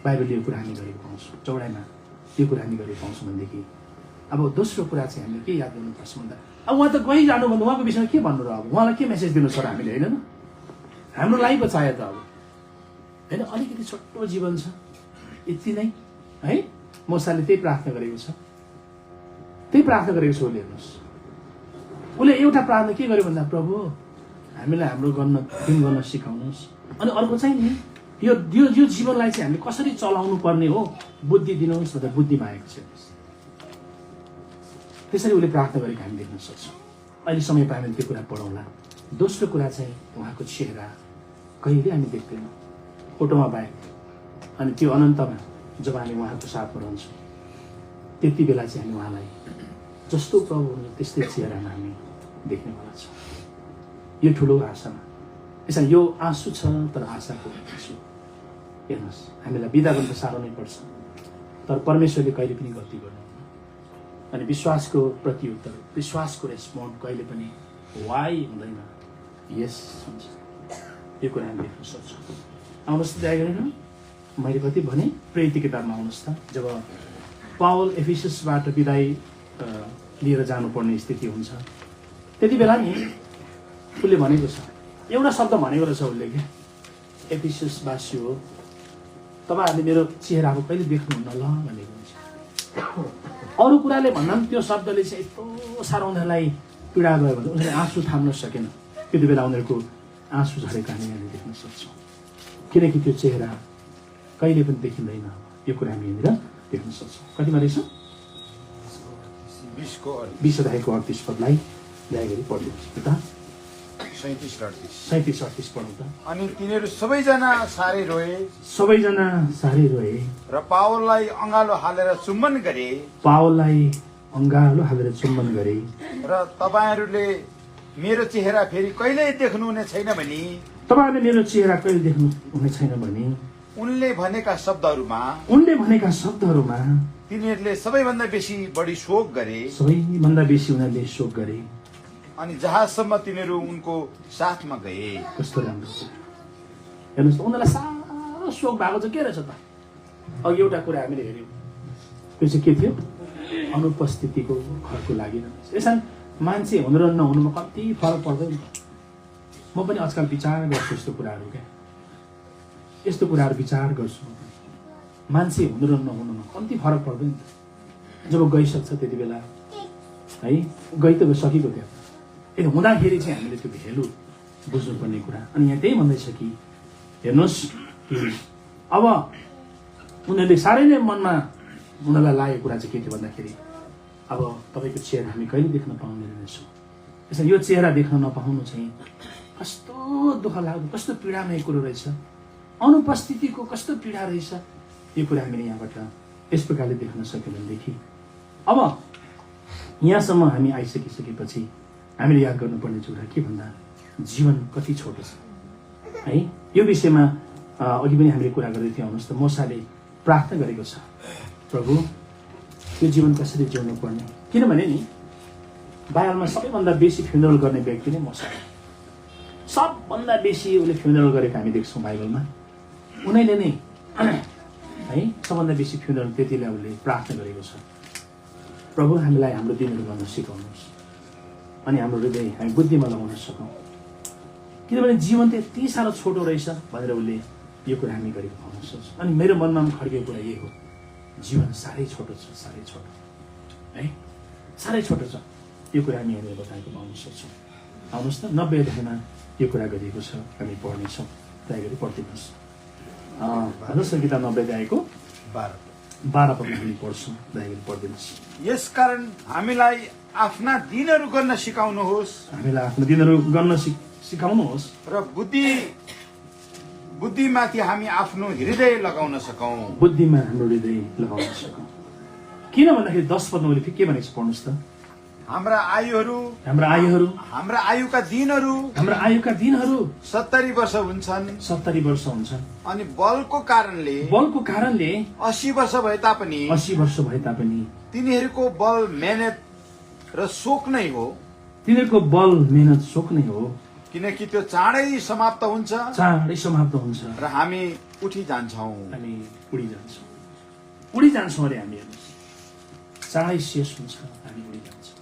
बाइबलले यो कुरा हामी गरेको पाउँछौँ। चौडाइमा यो कुरा हामी गरेको पाउँछौँ भनेदेखि अब दोस्रो कुरा चाहिँ हामीले के याद गर्नुपर्छ भन्दा, अब उहाँ त गइरहनु भन्दा उहाँको विषयमा के भन्नु र? अब उहाँलाई के मेसेज दिनु छ र हामीले, होइन? हाम्रो लागि पो चाहियो त अब होइन। अलिकति छोटो जीवन छ, यति नै है। मोसाले त्यही प्रार्थना गरेको छ, त्यही प्रार्थना गरेको छ उसले। हेर्नुहोस्, उसले एउटा प्रार्थना के गर्यो भन्दा, प्रभु हामीलाई हाम्रो दिन गर्न सिकाउनुहोस्, अनि अर्को चाहिँ नि यो जीवनलाई चाहिँ हामीले कसरी चलाउनु पर्ने हो बुद्धि दिनुहोस् भनेर बुद्धि मागेको छ। त्यसरी उसले प्रार्थना गरेको हामी देख्न सक्छौँ। अहिले समय पायो भने त्यो कुरा पढौँला। दोस्रो कुरा चाहिँ उहाँको चेहरा कहिले हामी देख्दैनौँ फोटोमा बाहेक, अनि त्यो अनन्तमा जब हामी उहाँको साथमा रहन्छौँ त्यति बेला चाहिँ हामी उहाँलाई जस्तो प्रभु हुनुहुन्छ त्यस्तै चेहरामा हामी देख्नेवाला छौँ। यो ठुलो आशामा यसमा यो आँसु छ, तर आशाको आँसु। हेर्नुहोस्, हामीलाई बिदा गर्न साह्रो नै पर्छ, तर परमेश्वरले कहिले पनि गल्ती गर्नुहुन्न। अनि विश्वासको प्रत्युत्तर, विश्वासको रेस्पोन्ड कहिले पनि वाइ हुँदैन, यस हुन्छ। यो कुरा हामी देख्न सक्छौँ। आउनुहोस् त दया गरेर मैले कति भने प्रेरित किताबमा आउनुहोस् त। जब पावल एफिससबाट बिदाई लिएर जानुपर्ने स्थिति हुन्छ त्यति बेला नि उसले भनेको छ, एउटा शब्द भनेको रहेछ उसले, क्या एफिससवासी हो तपाईँहरूले मेरो चेहराको कहिले देख्नुहुन्न ल भनेको हुन्छ। अरू कुराले भन्दा पनि त्यो शब्दले चाहिँ यस्तो साह्रो उनीहरूलाई पीडा गयो भने उनीहरूले आँसु थाम्न सकेन। त्यति बेला उनीहरूको आँसु झरेको हामी देख्न सक्छौँ, किनकि त्यो चेहरा कहिले पनि देखिँदैन। यो कुरा हामी यहाँनिर देख्न सक्छौँ। कतिमा रहेछ? 20 अध्यायको 38 पदलाई दया गरी पढिदिनुहोस् त। 37-38 पढौँ त। अनि तिनीहरू सबैजना साह्रै रोए, सबैजना साह्रै रोए र पावललाई अँगालो हालेर चुम्बन गरे, पावललाई अँगालो हालेर चुम्बन गरे। र तपाईँहरूले मेरो चेहरा फेरि कहिल्यै देख्नुहुने छैन भनी, तपाईँहरूले मेरो चेहरा कहिले देख्नु हुने छैन भने उनले भनेका शब्दहरूमा तिनीहरूले सबैभन्दा बेसी बढी शोक गरे, सबैभन्दा बेसी उनीहरूले शोक गरे। अनि जहाँसम्म तिनीहरू उनको साथमा गए। कस्तो राम्रो हेर्नुहोस् त, उनीहरूलाई साह्रो शोक भएको चाहिँ के रहेछ त? अघि एउटा कुरा हामीले हेऱ्यौँ, त्यो चाहिँ के थियो? अनुपस्थितिको घरको लागि। यसमा मान्छे हुनु र नहुनुमा कति फरक पर्दैन। म पनि आजकल विचार गर्छु यस्तो कुराहरू, क्या यस्तो कुराहरू विचार गर्छु। मान्छे हुनु र नहुनुमा कति फरक पर्दैन। जब गइसक्छ त्यति बेला है, गइ त सकेको थियो, हुँदाखेरि चाहिँ हामीले त्यो भेल्यु बुझ्नुपर्ने कुरा। अनि यहाँ त्यही भन्दैछ कि हेर्नुहोस् कि अब उनीहरूले साह्रै नै मनमा उनीहरूलाई लागेको कुरा चाहिँ के थियो भन्दाखेरि, अब तपाईँको चेहरा हामी कहिले देख्न पाउने रहेछौँ। यसरी यो चेहरा देख्न नपाउनु चाहिँ कस्तो दुःख लाग्दो, कस्तो पीडामय कुरो रहेछ। अनुपस्थितिको कस्तो पीडा रहेछ। यो कुरा हामीले यहाँबाट यस प्रकारले देख्न सक्यौँ भनेदेखि अब यहाँसम्म हामी आइसकिसकेपछि हामीले याद गर्नुपर्ने कुरा के भन्दा जीवन कति छोटो छ है। यो विषयमा अघि पनि हामीले कुरा गर्दै थियौँ। आउनुहोस् त, मोसाले प्रार्थना गरेको छ, प्रभु यो जीवन कसरी जिउनु पर्ने, किनभने नि बाइबलमा सबैभन्दा बेसी फ्युनरल गर्ने व्यक्ति नै मोसा, सबभन्दा बेसी उसले फ्युनरल गरेको हामी देख्छौँ बाइबलमा। उनीले नै है सबभन्दा बेसी फ्युनरल त्यति बेला उसले प्रार्थना गरेको छ, प्रभु हामीलाई हाम्रो दिनहरू गर्न सिकाउनुहोस् अनि हाम्रो हृदय हामी बुद्धिमा लगाउन सकौँ, किनभने जीवन त यति साह्रो छोटो रहेछ भनेर उसले यो कुरा हामी गरेको पाउन सक्छौँ। अनि मेरो मनमा पनि खड्केको कुरा यही हो, जीवन साह्रै छोटो छ, साह्रै छोटो है, साह्रै छोटो छ। यो कुरा हामी यहाँनिर बताएको पाउन सक्छौँ। आउनुहोस् त, 90 अध्यायमा यो कुरा गरिएको छ, हामी पढ्नेछौँ। दया गरी पढिदिनुहोस्। भन्नुहोस् न, किताब 90 अध्यायको 12 पदमा हामी पढ्छौँ। दया गरी पढिदिनुहोस्। यसकारण हामीलाई आफ्ना दिनहरू गर्न सिकाउनुहोस्, हामीलाई आफ्नो दिनहरू गर्न सिकाउनुहोस् र बुद्धिमाथि हामी आफ्नो हृदय लगाउन सकौँ, बुद्धिमा हाम्रो हृदय लगाउन सकौँ। किन भन्दाखेरि 10 पदमा उसले के भनेको छ, पढ्नुहोस् त। हाम्रा आयुहरू हाम्रा आयुका दिनहरू 70 वर्ष हुन्छन्, 70 वर्ष हुन्छन्। अनि बलको कारणले 80 वर्ष भए तापनि तिनीहरूको बल मेहनत र शोक नै हो, किनकि त्यो चाँडै समाप्त हुन्छ र हामी उठी जान्छौँ, अरे हामी चाँडै शेष हुन्छ, हामी उडी जान्छौँ।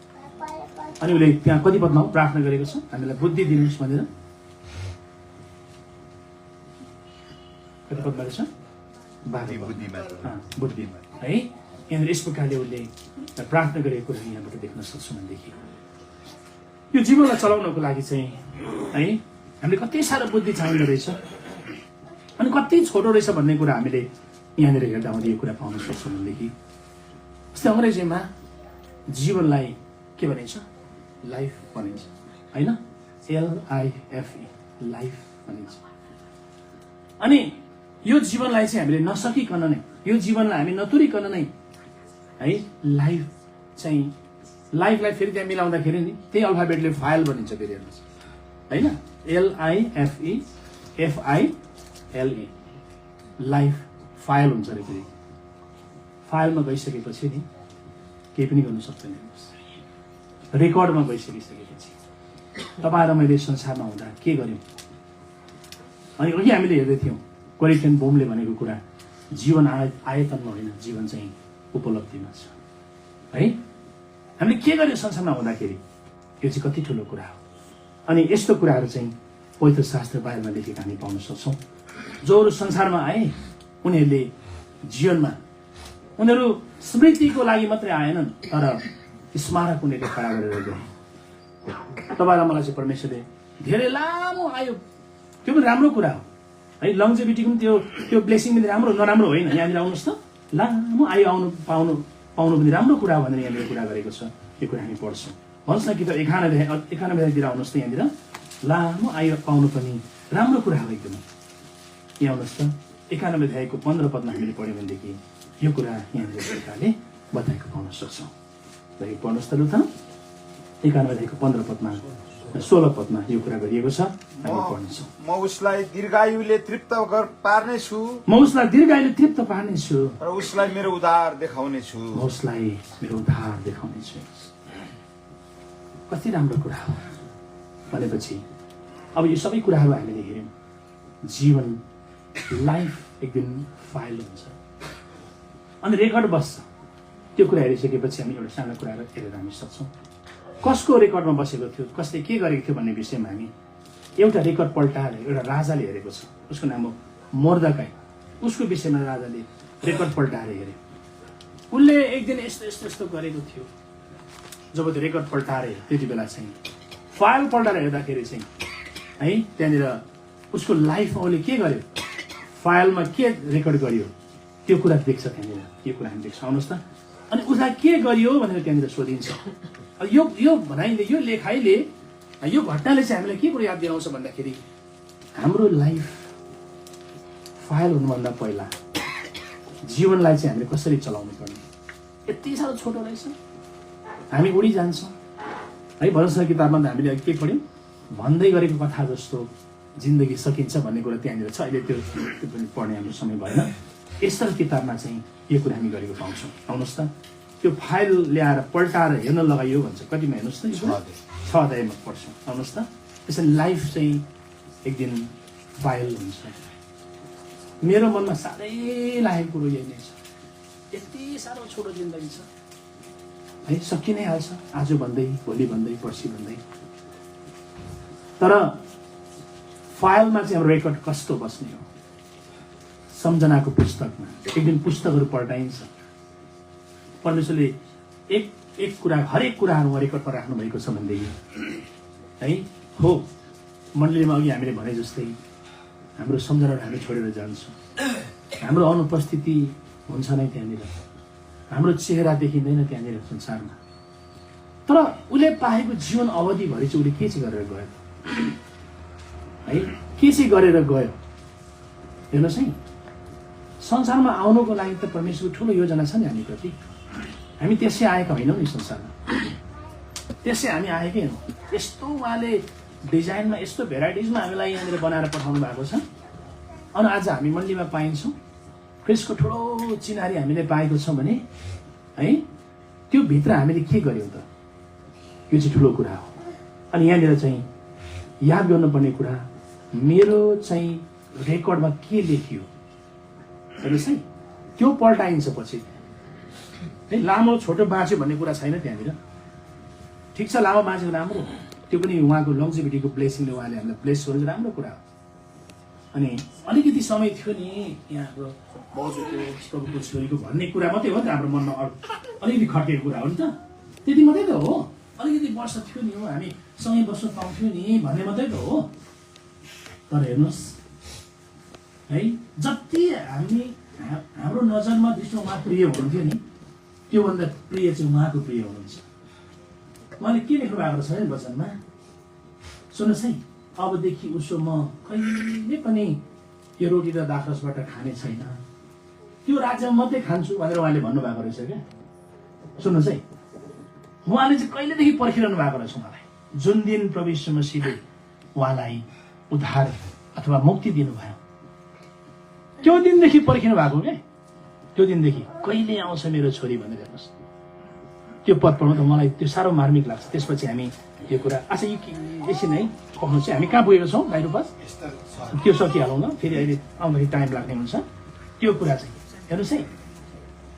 अनि उसले त्यहाँ कति पदमा प्रार्थना गरेको छ, हामीलाई बुद्धि दिनुहोस् भनेर। कति पदमा रहेछ, बुद्धि है। यहाँनिर यस प्रकारले उसले प्रार्थना गरेको कुरा यहाँबाट देख्न सक्छौँ। भनेदेखि यो जीवनलाई चलाउनको लागि चाहिँ है हामीले कति साह्रो बुद्धि चाहिँदो रहेछ अनि कति छोटो रहेछ भन्ने कुरा हामीले यहाँनिर हेर्दा हुँदै यो कुरा पाउन सक्छौँ। भनेदेखि जस्तै अङ्ग्रेजीमा जीवनलाई के भनिन्छ, लाइफ भनिन्छ होइन, LIFE, लाइफ भनिन्छ। अनि यो जीवनलाई चाहिँ हामीले नसकिकन नै, यो जीवनलाई हामी नतुरिकन नै है लाइफ चाहिँ, लाइफलाई फेरि त्यहाँ मिलाउँदाखेरि नि त्यही अल्फाबेटले फाइल भनिन्छ फेरि हेर्नुहोस् होइन, LIFE, लाइफ फाइल हुन्छ अरे। फेरि फाइलमा गइसकेपछि नि केही पनि गर्नु सक्दैन। रेकर्डमा गइसकिसकेपछि तपाईँ र मैले संसारमा हुँदा के गर्यौँ। अनि अघि हामीले हेर्दै थियौँ कोरिन्थियन बोमले भनेको कुरा, जीवन आयतनमा होइन, जीवन चाहिँ उपलब्धिमा छ है। हामीले के गर्यो संसारमा हुँदाखेरि, यो चाहिँ कति ठुलो कुरा हो। अनि यस्तो कुराहरू चाहिँ पवित्र शास्त्र बाइबलमा लेखेको हामी पाउन सक्छौँ। जोहरू संसारमा आए उनीहरूले जीवनमा उनीहरू स्मृतिको लागि मात्रै आएनन्, तर स्मारक उनीहरूले खडा गरेर गए। तपाईँलाई मलाई चाहिँ परमेश्वरले धेरै लामो आयो, त्यो पनि राम्रो कुरा हो है। लङ्जेभिटी पनि त्यो ब्लेसिङ पनि राम्रो नराम्रो होइन। यहाँनिर आउनुहोस् त, लामो आयु पाउनु पनि राम्रो कुरा हो भनेर यहाँनिर कुरा गरेको छ। यो कुरा हामी पढ्छौँ। भन्नुहोस् न कि त 91 आउनुहोस् त। यहाँनिर लामो आयु पाउनु पनि राम्रो कुरा हो एकदमै। यहाँ आउनुहोस् त, 91 अध्यायको 15 पदमा हामीले पढ्यौँ भनेदेखि यो कुरा यहाँनिर सरकारले बताएको पाउन सक्छौँ। पढ्नुहोस् त लु त, 91 अध्यायको 15 पदमा 16 पदमा यो कुरा गरिएको छ। हामी पढ्नेछौँ। म उसलाई दीर्घायुले तृप्त पार्नेछु, र उसलाई मेरो उद्धार देखाउनेछु। कति राम्रो कुरा हो भनेपछि अब यो सबै कुराहरू हामीले हेऱ्यौँ। जीवन लाइफ एक दिन फाइल हुन्छ अनि रेकर्ड बस्छ। त्यो कुरा हेरिसकेपछि हामी एउटा सानो कुराहरू हेरेर हामी सक्छौँ कसको रेकर्डमा बसेको थियो, कसले के गरेको थियो भन्ने विषयमा हामी एउटा रेकर्ड पल्टाएर एउटा राजाले हेरेको छ। उसको नाम हो मोर्दकाई। उसको विषयमा राजाले रेकर्ड पल्टाएर हेरे। उसले एक दिन यस्तो गरेको थियो। जब त्यो रेकर्ड पल्टाएर त्यति बेला चाहिँ फाइल पल्टाएर हेर्दाखेरि चाहिँ है त्यहाँनिर उसको लाइफमा उसले के गर्यो, फाइलमा के रेकर्ड गर्यो त्यो कुरा देख्छ। त्यहाँनिर यो कुरा हामी देख्छौँ। आउनुहोस् त। अनि उसलाई के गरियो भनेर त्यहाँनिर सोधिन्छ। यो भनाइले, यो लेखाइले, यो घटनाले चाहिँ हामीलाई के कुरा याद दिलाउँछ भन्दाखेरि हाम्रो लाइफ फाइल हुनुभन्दा पहिला जीवनलाई चाहिँ हामीले कसरी चलाउनु पर्ने। यति साह्रो छोटो रहेछ, हामी उडी जान्छौँ है। भजन किताबमा हामीले के पढ्यौँ, भन्दै गरेको कथा जस्तो जिन्दगी सकिन्छ भन्ने कुरा त्यहाँनिर छ। अहिले त्यो पनि पढ्ने हाम्रो समय भएन। एस्टर किताबमा चाहिँ यो कुरा हामी गरेको पाउँछौँ। आउनुहोस् त, त्यो फाइल ल्याएर पल्टाएर हेर्न लगाइयो भन्छ। कतिमा हेर्नुहोस् त, 6 अध्यायमा पढ्छौँ। आउनुहोस् त, त्यसरी लाइफ चाहिँ एक दिन फाइल हुन्छ। मेरो मनमा साह्रै लागेको कुरो यही नै छ। यति साह्रो छोटो जिन्दगी छ है, सकि नै हाल्छ, आज भन्दै, भोलि भन्दै, पर्सि भन्दै। तर फाइलमा चाहिँ हाम्रो रेकर्ड कस्तो बस्ने हो? सम्झनाको पुस्तकमा एक दिन पुस्तकहरू पल्टाइन्छ। परमेश्वरले एक कुरा, हरेक कुराहरू रेकर्डमा राख्नु भएको छ भनेदेखि है हो। मण्डलीमा अघि हामीले भने जस्तै हाम्रो सम्झनाहरू हामी छोडेर जान्छौँ। हाम्रो अनुपस्थिति हुन्छ नै त्यहाँनिर, हाम्रो चेहरा देखिँदैन त्यहाँनिर संसारमा। तर उसले पाएको जीवन अवधिभरि चाहिँ उसले के चाहिँ गरेर गयो है? के चाहिँ गरेर गयो? हेर्नुहोस् है, संसारमा आउनुको लागि त परमेश्वरको ठुलो योजना छ नि हामीप्रति। हामी त्यसै आएका होइनौँ नि संसारमा, त्यसै हामी आएकै हौँ। यस्तो उहाँले डिजाइनमा, यस्तो भेराइटिजमा हामीलाई यहाँनिर बनाएर पठाउनु भएको छ। अनि आज हामी मण्डलीमा पाइन्छौँ। क्रिस्टको ठुलो चिनारी हामीले पाएको छौँ भने है, त्यो भित्र हामीले के गर्यौँ त? यो चाहिँ ठुलो कुरा हो। अनि यहाँनिर चाहिँ याद गर्नुपर्ने कुरा, मेरो चाहिँ रेकर्डमा के लेखियो हेर्नुहोस् है, त्यो पल्टाइन्छ पछि है। लामो छोटो बाँच्यो भन्ने कुरा छैन त्यहाँनिर। ठिक छ, लामो बाँचेको राम्रो, त्यो पनि उहाँको लङ्जिभिटीको ब्लेसिङले उहाँले हामीलाई ब्लेस गर्नु राम्रो कुरा हो। अनि अलिकति समय थियो नि यहाँ हाम्रो बाउजूको, प्रभुको छोरीको भन्ने कुरा मात्रै हो नि त हाम्रो मनमा अलिकति खटेको कुरा हो नि त। त्यति मात्रै त हो, अलिकति वर्ष थियो नि हो, हामी सँगै बस्न पाउँथ्यौँ नि भन्ने मात्रै त हो। तर हेर्नुहोस् है, जति हामी हाम्रो नजरमा दृष्टिमा उहाँ प्रिय हुनुहुन्थ्यो नि, त्योभन्दा प्रिय चाहिँ उहाँको प्रिय हुनुहुन्छ। उहाँले के लेख्नु भएको छ है वचनमा, सुन्नुहोस् है, अबदेखि उसो म कहिले पनि यो रोटी र दाखरसबाट खाने छैन, त्यो राज्यमा मात्रै खान्छु भनेर उहाँले भन्नुभएको रहेछ क्या। सुन्नुहोस् है, उहाँले चाहिँ कहिलेदेखि पर्खिरहनु भएको रहेछ उहाँलाई। जुन दिन प्रभु यीशु मसीहले उहाँलाई उद्धार अथवा मुक्ति दिनुभयो, त्यो दिनदेखि पर्खिनु भएको क्या। त्यो दिनदेखि कहिले आउँछ मेरो छोरी भनेर हेर्नुहोस्। त्यो पद पढ्नु त मलाई त्यो साह्रो मार्मिक लाग्छ। त्यसपछि हामी यो कुरा अच्छा एकछिन है पढ्नु चाहिँ हामी कहाँ पुगेको छौँ बाहिर बस त्यो सकिहालौँ न, फेरि अहिले आउँदाखेरि टाइम लाग्ने हुन्छ। त्यो कुरा चाहिँ हेर्नुहोस् है,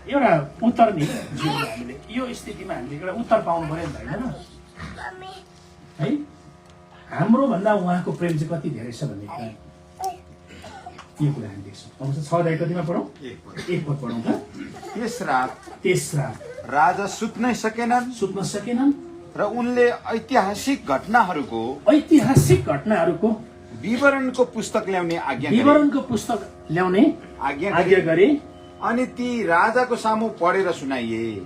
एउटा उत्तर नि हामीले यो स्थितिमा हामीले एउटा उत्तर पाउनु पऱ्यो नि त होइन है। हाम्रो भन्दा उहाँको प्रेम चाहिँ कति धेरै छ भन्ने कुरा यो कुरा हामी देख्छौँ। आउँछ 6 अध्याय कतिमा पढौँ? 1 पद पढौँ त। त्यस रात राजा सुत्नै सकेनन् र उनले ऐतिहासिक घटनाहरूको विवरणको पुस्तक ल्याउने आज्ञा गरे अनि ती राजाको सामु पढेर सुनाइए।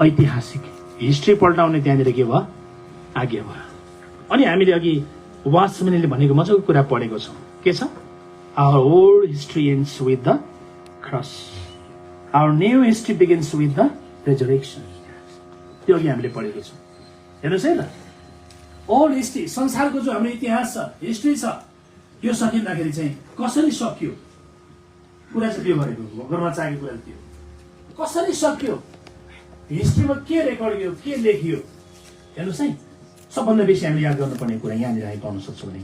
ऐतिहासिक हिस्ट्री पल्टाउने त्यहाँनिर के भयो? आज्ञा भयो। अनि हामीले अघि वाचम्यानले भनेको मजाको कुरा पढेको छौँ। के छ? Our old history ends with the cross, our new history begins with the resurrection. त्यो अघि हामीले पढेको छौँ। हेर्नुहोस् है त, ओल्ड हिस्ट्री, संसारको जो हाम्रो इतिहास छ, हिस्ट्री छ, यो सकिँदाखेरि चाहिँ कसरी सकियो कुरा चाहिँ त्यो गरेको गर्न चाहेको कुरा त्यो कसरी सक्यो, हिस्ट्रीमा के रेकर्ड गर्यो, के लेखियो। हेर्नुहोस् है, सबभन्दा बेसी हामीले याद गर्नुपर्ने कुरा यहाँनिर हामी पाउन सक्छौँ भने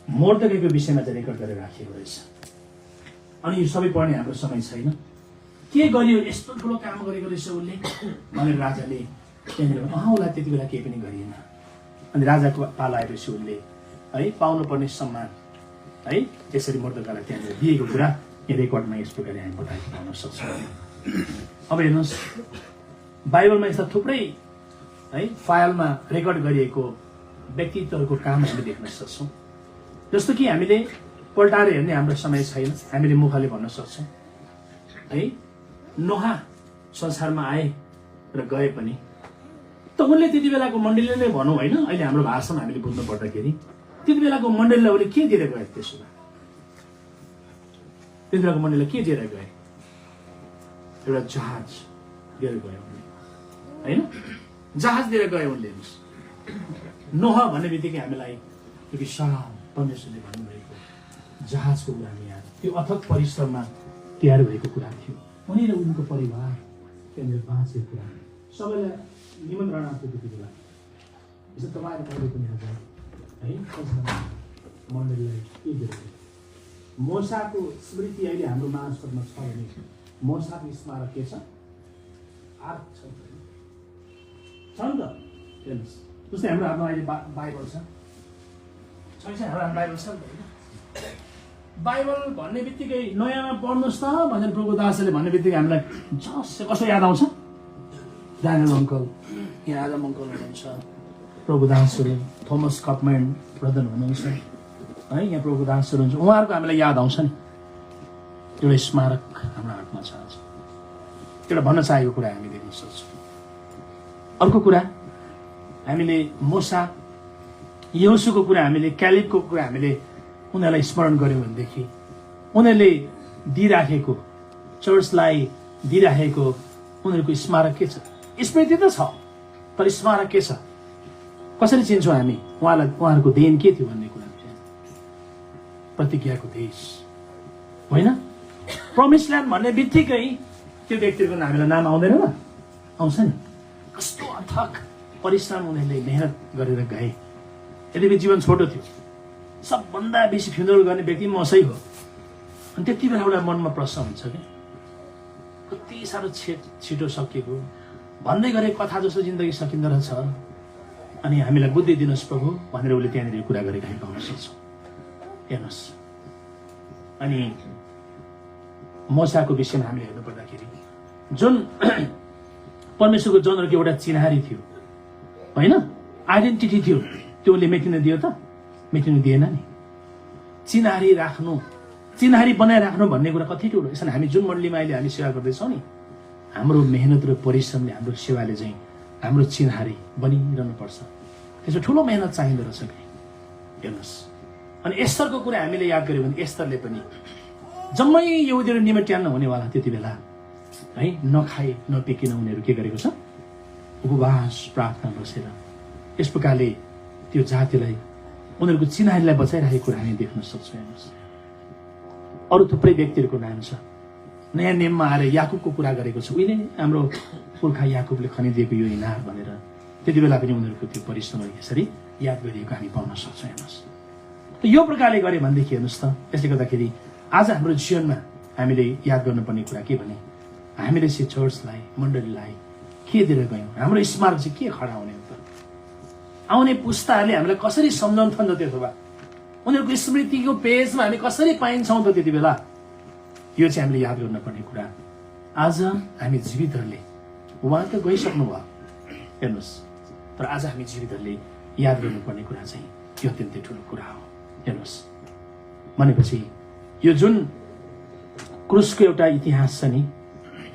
मोर्देकैको विषयमा चाहिँ रेकर्ड गरेर राखिएको रहेछ। अनि यो सबै पढ्ने हाम्रो समय छैन। के गरियो, यस्तो ठुलो काम गरेको रहेछ उसले भनेर राजाले त्यहाँनिर उसलाई त्यति बेला केही पनि गरिएन। अनि राजाको पालो आएपछि उसले है पाउनुपर्ने सम्मान है त्यसरी मोर्देकैलाई त्यहाँनिर दिएको कुरा यो रेकर्डमा यस प्रकारले हामी बताएको पाउन सक्छौँ। अब हेर्नुहोस्, बाइबलमा यस्ता थुप्रै है फाइलमा रेकर्ड गरिएको व्यक्तित्वहरूको काम हामीले देख्न सक्छौँ। जस्तो कि हामीले पल्टाएर हेर्ने हाम्रो समय छैन, हामीले मुखले भन्न सक्छौँ है नोहा संसारमा आए र गए पनि त उनले त्यति बेलाको मण्डलीले नै भनौँ होइन, अहिले हाम्रो भाषामा हामीले बुझ्नु पर्दाखेरि त्यति बेलाको मण्डलीलाई उसले के दिएर गए? त्यसो भए त्यति बेलाको मण्डलीलाई के दिएर गए? एउटा जहाज दिएर गए उनले होइन, जहाज दिएर गए उनले। नोह भन्ने बित्तिकै हामीलाई त्यो विशाल परमेश्वरले भन्नुभएको जहाजको कुरा हामी याद, त्यो अथक परिश्रममा तयार भएको कुरा थियो। उनी र उनको परिवार त्यहाँनिर बाँचेको कुरा सबैलाई निमन्त्रणा थियो त्यति बेला। यसो तपाईँले कहिले पनि आज है मण्डलीलाई के दिएको मोसाको स्मृति अहिले हाम्रो मानसपटमा छ भने मोसाको स्मारक के छ? आर्क छ नि त। हेर्नुहोस्, जस्तै हाम्रो हातमा अहिले बाइबल छ, हाम्रो हातमा बाइबल छ नि त होइन? बाइबल भन्ने बित्तिकै नयाँमा पढ्नुहोस् त भनेर प्रभु दासले भन्ने बित्तिकै हामीलाई झस्से कसो याद आउँछ? ड्यानियल अङ्कल, यहाँ आदम अङ्कल हुनुहुन्छ, प्रभु दासहरू, थोमस कपम्यान ब्रदर हुनुहुन्छ है, यहाँ प्रभु दासहरू हुन्छ, उहाँहरूको हामीलाई याद आउँछ नि। एउटा स्मारक हाम्रो हातमा छ आज। एउटा भन्न चाहेको कुरा हामी देख्न सक्छौँ। अर्को कुरा हामीले मोसा यहोशूको कुरा, हामीले क्यालेबको कुरा हामीले उनीहरूलाई स्मरण गऱ्यौँ भनेदेखि उनीहरूले दिइराखेको, चर्चलाई दिइराखेको उनीहरूको स्मारक के छ? स्मृति त छ, तर स्मारक के छ? कसरी चिन्छौँ हामी उहाँहरूको देन के थियो भन्ने कुरा? प्रतिज्ञाको देश होइन, प्रमिस ल्यान्ड भन्ने बित्तिकै त्यो व्यक्तिको हामीलाई नाम आउँदैन र? आउँछ नि। कस्तो अथक परिश्रम उनीहरूले मेहनत गरेर गए। यद्यपि जीवन छोटो थियो, सबभन्दा बेसी फ्युनरल गर्ने व्यक्ति मसै हो। अनि त्यति बेला एउटा मनमा प्रश्न हुन्छ कि कति साह्रो छिटो सकिएको, भन्दै गरेको कथा जस्तो जिन्दगी सकिँदो रहेछ। अनि हामीलाई बुद्धि दिनुहोस् प्रभु भनेर उसले त्यहाँनिर कुरा गरेको हामी पाउन सक्छौँ। हेर्नुहोस्, अनि मोसाको विषयमा हामीले हेर्नु पर्दाखेरि जुन परमेश्वरको जनहरूको एउटा चिन्हारी थियो होइन, आइडेन्टिटी थियो, त्यो उसले मेटिन दियो त? मेटिनु दिएन नि। चिन्हारी राख्नु, चिन्हारी बनाइराख्नु भन्ने कुरा कति ठुलो। यसमा हामी जुन मण्डलीमा अहिले हामी सेवा गर्दैछौँ नि, हाम्रो मेहनत र परिश्रमले हाम्रो सेवाले चाहिँ हाम्रो चिन्हारी बनिरहनु पर्छ। त्यसमा ठुलो मेहनत चाहिँदो रहेछ कि। हेर्नुहोस्, अनि एस्तरको कुरा हामीले याद गऱ्यौँ भने एस्तरले पनि जम्मै यहुदीहरू निमेट्यान्न हुनेवाला त्यति बेला है, नखाई नपिकिन उनीहरू के गरेको छ? उपवास प्रार्थना बसेर यस प्रकारले त्यो जातिलाई, उनीहरूको चिन्हारीलाई बचाइरहेको कुरा हामी देख्न सक्छौँ। हेर्नुहोस्, अरू थुप्रै व्यक्तिहरूको नाम छ। नयाँ नियममा आएर याकुबको कुरा गरेको छ, उहिले हाम्रो पुर्खा याकुबले खनिदिएको यो इनार भनेर। त्यति बेला पनि उनीहरूको त्यो परिश्रमहरू यसरी याद गरिएको हामी पाउन सक्छौँ। हेर्नुहोस्, यो प्रकारले गऱ्यो भनेदेखि हेर्नुहोस् त, यसले गर्दाखेरि आज हाम्रो जीवनमा हामीले याद गर्नुपर्ने कुरा के भने हामीले चाहिँ चर्चलाई, मण्डलीलाई के दिएर गयौँ? हाम्रो स्मारक चाहिँ के खडा हुने हो त? आउने पुस्ताहरूले हामीलाई कसरी सम्झाउँछन् त? त्यसो भए उनीहरूको स्मृतिको पेजमा हामी कसरी पाइन्छौँ त त्यति बेला? यो चाहिँ हामीले याद गर्नुपर्ने कुरा। आज हामी जीवितहरूले, उहाँ त गइसक्नु भयो हेर्नुहोस्, तर आज हामी जीवितहरूले याद गर्नुपर्ने कुरा चाहिँ यो अत्यन्तै ठुलो कुरा हो। हेर्नुहोस्, भनेपछि यो जुन क्रुसको एउटा इतिहास छ नि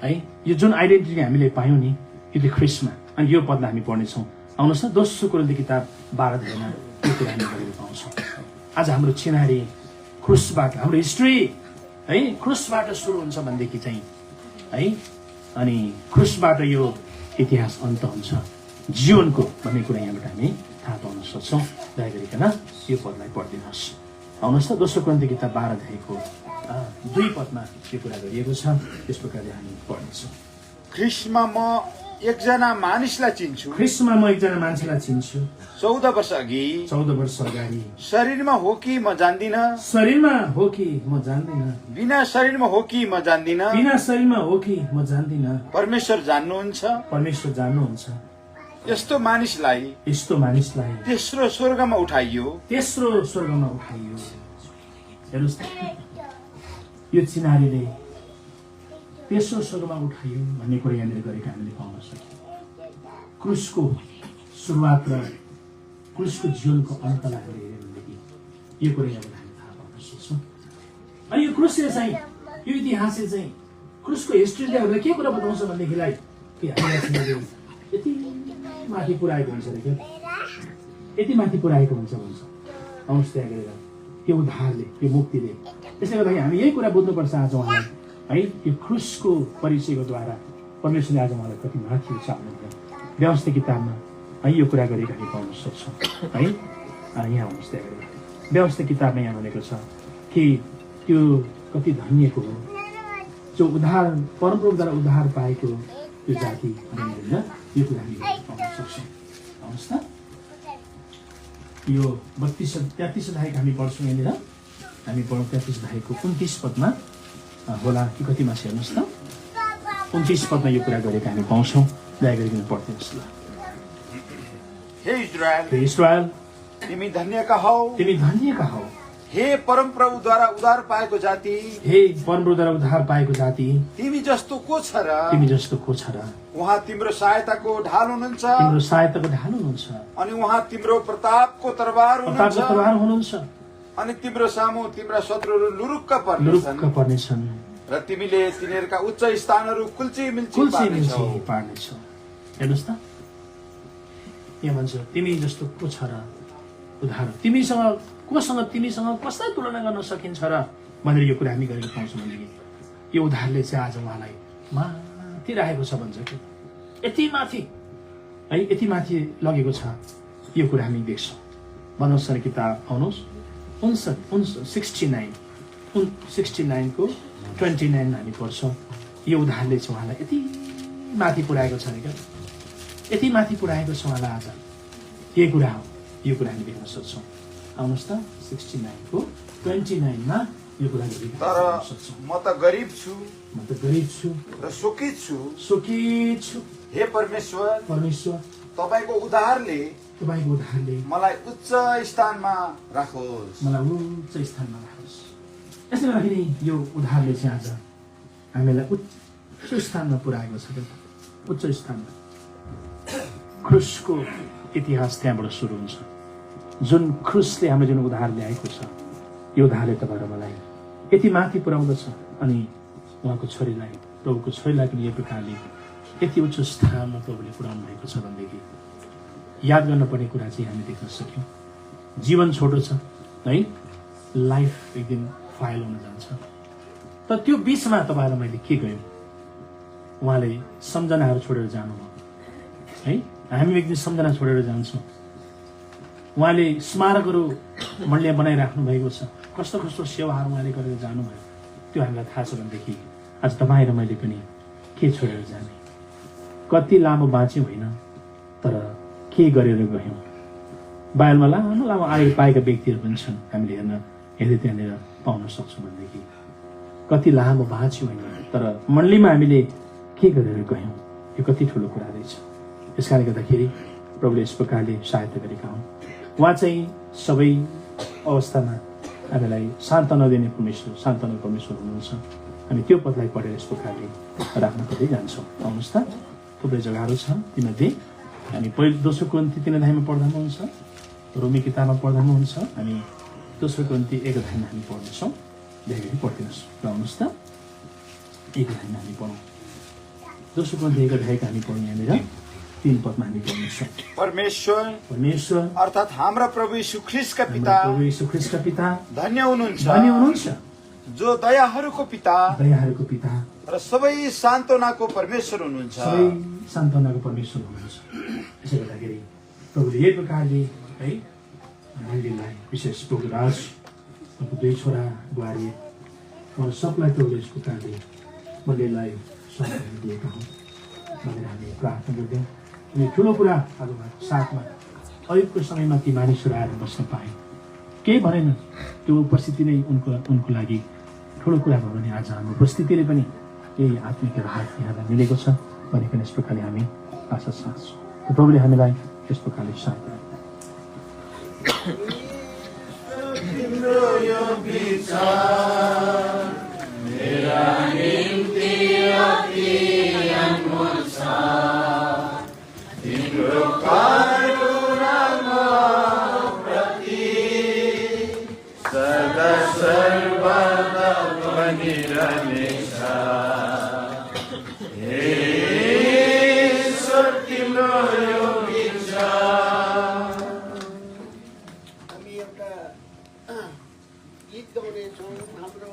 है, यो जुन आइडेन्टिटी हामीले पायौँ नि, यो ख्रिस्टमा। अनि यो पदलाई हामी पढ्नेछौँ। आउनुहोस् न, 2 कोरिन्थी किताब 12 यो कुरा हामी पढेर पाउँछौँ। आज हाम्रो चिन्हारी क्रुसबाट, हाम्रो हिस्ट्री है क्रुसबाट सुरु हुन्छ भनेदेखि चाहिँ है, अनि क्रुसबाट यो इतिहास अन्त हुन्छ जीवनको भन्ने कुरा यहाँबाट हामी थाहा पाउन सक्छौँ। दया गरिकन यो पदलाई पढिदिनुहोस्। आउनुहोस् त, 2 कोरिन्थी किताब 12 पदमा यो कुरा गरिएको छ। त्यस प्रकारले हामी पढ्नेछौँ। ख्रिस्टमा म एकजना मानिसलाई चिन्छु, ख्रिस्टमा म एकजना मान्छेलाई चिन्छु। 14 वर्ष अघि, 14 वर्ष अगाडि। शरीरमा हो कि म जान्दिनँ, शरीरमा हो कि म जान्दिनँ, बिना शरीरमा हो कि म जान्दिनँ, बिना शरीरमा हो कि म जान्दिनँ, परमेश्वर जान्नुहुन्छ, परमेश्वर जान्नुहुन्छ। यस्तो मानिसलाई तेस्रो स्वर्गमा उठाइयो, तेस्रो स्वर्गमा उठाइयो। हेर्नुहोस् त, यो चिन्हारीले तेस्रो स्वर्गमा उठाइयो भन्ने कुरा यहाँनिर गरेको हामीले पाउन सक्यौँ। क्रुसको सुरुवात र क्रुसको जीवनको अन्तलाई हामीले हेऱ्यौँ भनेदेखि यो कुरा यहाँबाट हामी थाहा पाउन सक्छौँ। अनि यो क्रुसले चाहिँ, यो इतिहासले चाहिँ, क्रुसको हिस्ट्रीले हामीलाई के कुरा बताउँछ भनेदेखिलाई कि हामीलाई यति माथि पुऱ्याएको हुन्छ अरे, यति माथि पुऱ्याएको हुन्छ भन्छ। आउनुहोस् त्यहाँ गरेर यो उद्धारले, यो मुक्तिले। त्यसले गर्दाखेरि हामी यही कुरा बुझ्नुपर्छ आज उहाँलाई है, यो क्रुसको परिचयको द्वारा परमेश्वरले आज उहाँलाई कति माथि उचाल्नुभयो। व्यवस्था किताबमा है यो कुरा गरेको हामी पाउन सक्छौँ है। यहाँ आउनुहोस् त्यहाँ गरी व्यवस्था किताबमा यहाँ भनेको छ कि त्यो कति धन्यको हो जो उद्धार परमप्रभुद्वारा उद्धार पाएको त्यो जाति होइन, यो कुरा हामी पाउन सक्छौँ। आउनुहोस् त यो 33 अध्यायको हामी पढ्छौँ यहाँनिर, हामी पढौँ 33 अध्यायको 29 पदमा होला कि कतिमा छ हेर्नुहोस् त, 29 पदमा यो कुरा गरेको हामी पाउँछौँ। दया गरिकन पढ्दिनुहोस् ल। हे इस्राएल तिमी धन्यका हौ, तिमी धन्यका हौ। हे परमप्रभुद्वारा उद्धार पाएको जाति, हे परमप्रभुद्वारा उद्धार पाएको जाति, तिमी जस्तो को छ र, तिमी जस्तो को छ र। उहाँ तिम्रो सहायताको ढाल हुनुहुन्छ, तिम्रो सहायताको ढाल हुनुहुन्छ, अनि उहाँ तिम्रो प्रतापको तरबार हुनुहुन्छ, अनि तिम्रो सामु तिम्रा शत्रुहरू लुरुक्क पर्नेछन् र तिमीले तिनीहरूका उच्च स्थानहरू कुल्ची मिल्ची पार्नेछौ। हेर्नुहोस् त यहाँ भन्छ तिमी जस्तो को छ र उद्धार, कोसँग तिमीसँग कसलाई तुलना गर्न सकिन्छ र भनेर यो कुरा हामी गरेको पाउँछौँ भनेदेखि यो उद्धारले चाहिँ आज उहाँलाई माथि राखेको छ भन्छ कि यति माथि है, यति माथि लगेको छ यो कुरा हामी देख्छौँ। भन्नुहोस् न किताब आउनुहोस् 69 को 29 हामी पढ्छौँ। यो उद्धारले चाहिँ उहाँलाई यति माथि पुर्याएको छ नि क्या, यति माथि पुर्याएको छ उहाँलाई आज। के कुरा हो यो कुरा हामी देख्न सक्छौँ। आउनुहोस् त 69 को 29 मा यो कुरा तर म त गरिब छु र शोकित छु। हे परमेश्वर तपाईको उद्धारले मलाई उच्च स्थानमा राखोस्। यसले गर्दाखेरि यो उद्धारले चाहिँ आज हामीलाई उच्च स्थानमा पुर्याएको छ। उच्च स्थानमा क्रुसको इतिहास त्यहाँबाट सुरु हुन्छ। जुन क्रुसले हाम्रो जुन उद्धार ल्याएको छ, यो उद्धारले तपाईँ र मलाई यति माथि पुर्याउँदछ। अनि उहाँको छोरीलाई, प्रभुको छोरीलाई पनि यो प्रकारले यति उच्च स्थानमा प्रभुले पुर्याउनु भएको छ भनेदेखि याद गर्नुपर्ने कुरा चाहिँ हामी देख्न सक्यौँ। जीवन छोटो छ है, लाइफ एक दिन फाइल हुन जान्छ। तर त्यो बिचमा तपाईँलाई मैले के गयौँ, उहाँले सम्झनाहरू छोडेर जानुभयो है। हामी एक दिन सम्झना छोडेर जान्छौँ। उहाँले स्मारकहरू मण्डलीमा बनाइराख्नु भएको छ, कस्तो कस्तो सेवाहरू उहाँले गरेर जानुभयो, त्यो हामीलाई थाहा छ भनेदेखि आज तपाईँ र मैले पनि के छोडेर जाने, कति लामो बाँच्यौँ होइन, तर के गरेर गयौँ। बाइबलमा लामो लामो आयु पाएका व्यक्तिहरू पनि छन्, हामीले हेर्दै त्यहाँनिर पाउन सक्छौँ भनेदेखि कति लामो बाँच्यौँ होइन, तर मण्डलीमा हामीले के गरेर गयौँ, यो कति ठुलो कुरा रहेछ। त्यस कारणले गर्दाखेरि प्रभुले यस प्रकारले सहायता गरेका हुन्। उहाँ चाहिँ सबै अवस्थामा हामीलाई सान्त्वना दिने परमेश्वर, सान्त्वना परमेश्वर हुनुहुन्छ। हामी त्यो पदलाई पढेर यस प्रकारले राख्न पर्दै जान्छौँ। आउनुहोस् त थुप्रै जग्गाहरू छ, तीमध्ये हामी पहिलो 2 कोरिन्थी 3 अध्यायमा पढ्दा पनि हुन्छ, रोमी किताबमा पढ्दा पनि हुन्छ। हामी 2 कोरिन्थी 1 अध्यायमा हामी पढ्नेछौँ। धेरै पढिदिनुहोस् र आउनुहोस् त 1 अध्यायमा हामी पढौँ। 2 कोरिन्थी 1 अध्यायको हामी पढौँ। यहाँनिर 3 पदमा हामी पढ्नेछौँ। परमेश्वर अर्थात् हाम्रा प्रभु यीशु ख्रीष्टका पिता धन्य हुनुहुन्छ, जो दयाहरूको पिता र सबै सान्त्वनाको परमेश्वर हुनुहुन्छ। यसले गर्दाखेरि प्रभुले यही प्रकारले है मण्डलीलाई, विशेष प्रभु राज, उनको 2 छोरा बुहारी उहाँहरू सबलाई प्रभुले यस प्रकारले मण्डलीलाई सम्मान दिएका हुन् भनेर हामी प्रार्थना गर्दैनौँ। अनि ठुलो कुरा आज उहाँको साथमा अहिलेको समयमा ती मानिसहरू आएर बस्न पाए, केही भनेन, त्यो उपस्थिति नै उनको लागि ठुलो कुरा भयो भने आज हाम्रो उपस्थितिले पनि यही आत्मिक राहत यहाँलाई मिलेको छ भनिकन यस प्रकारले हामी आशा साँच्छौँ। प्रभुले हामीलाई यस प्रकारले सहायता God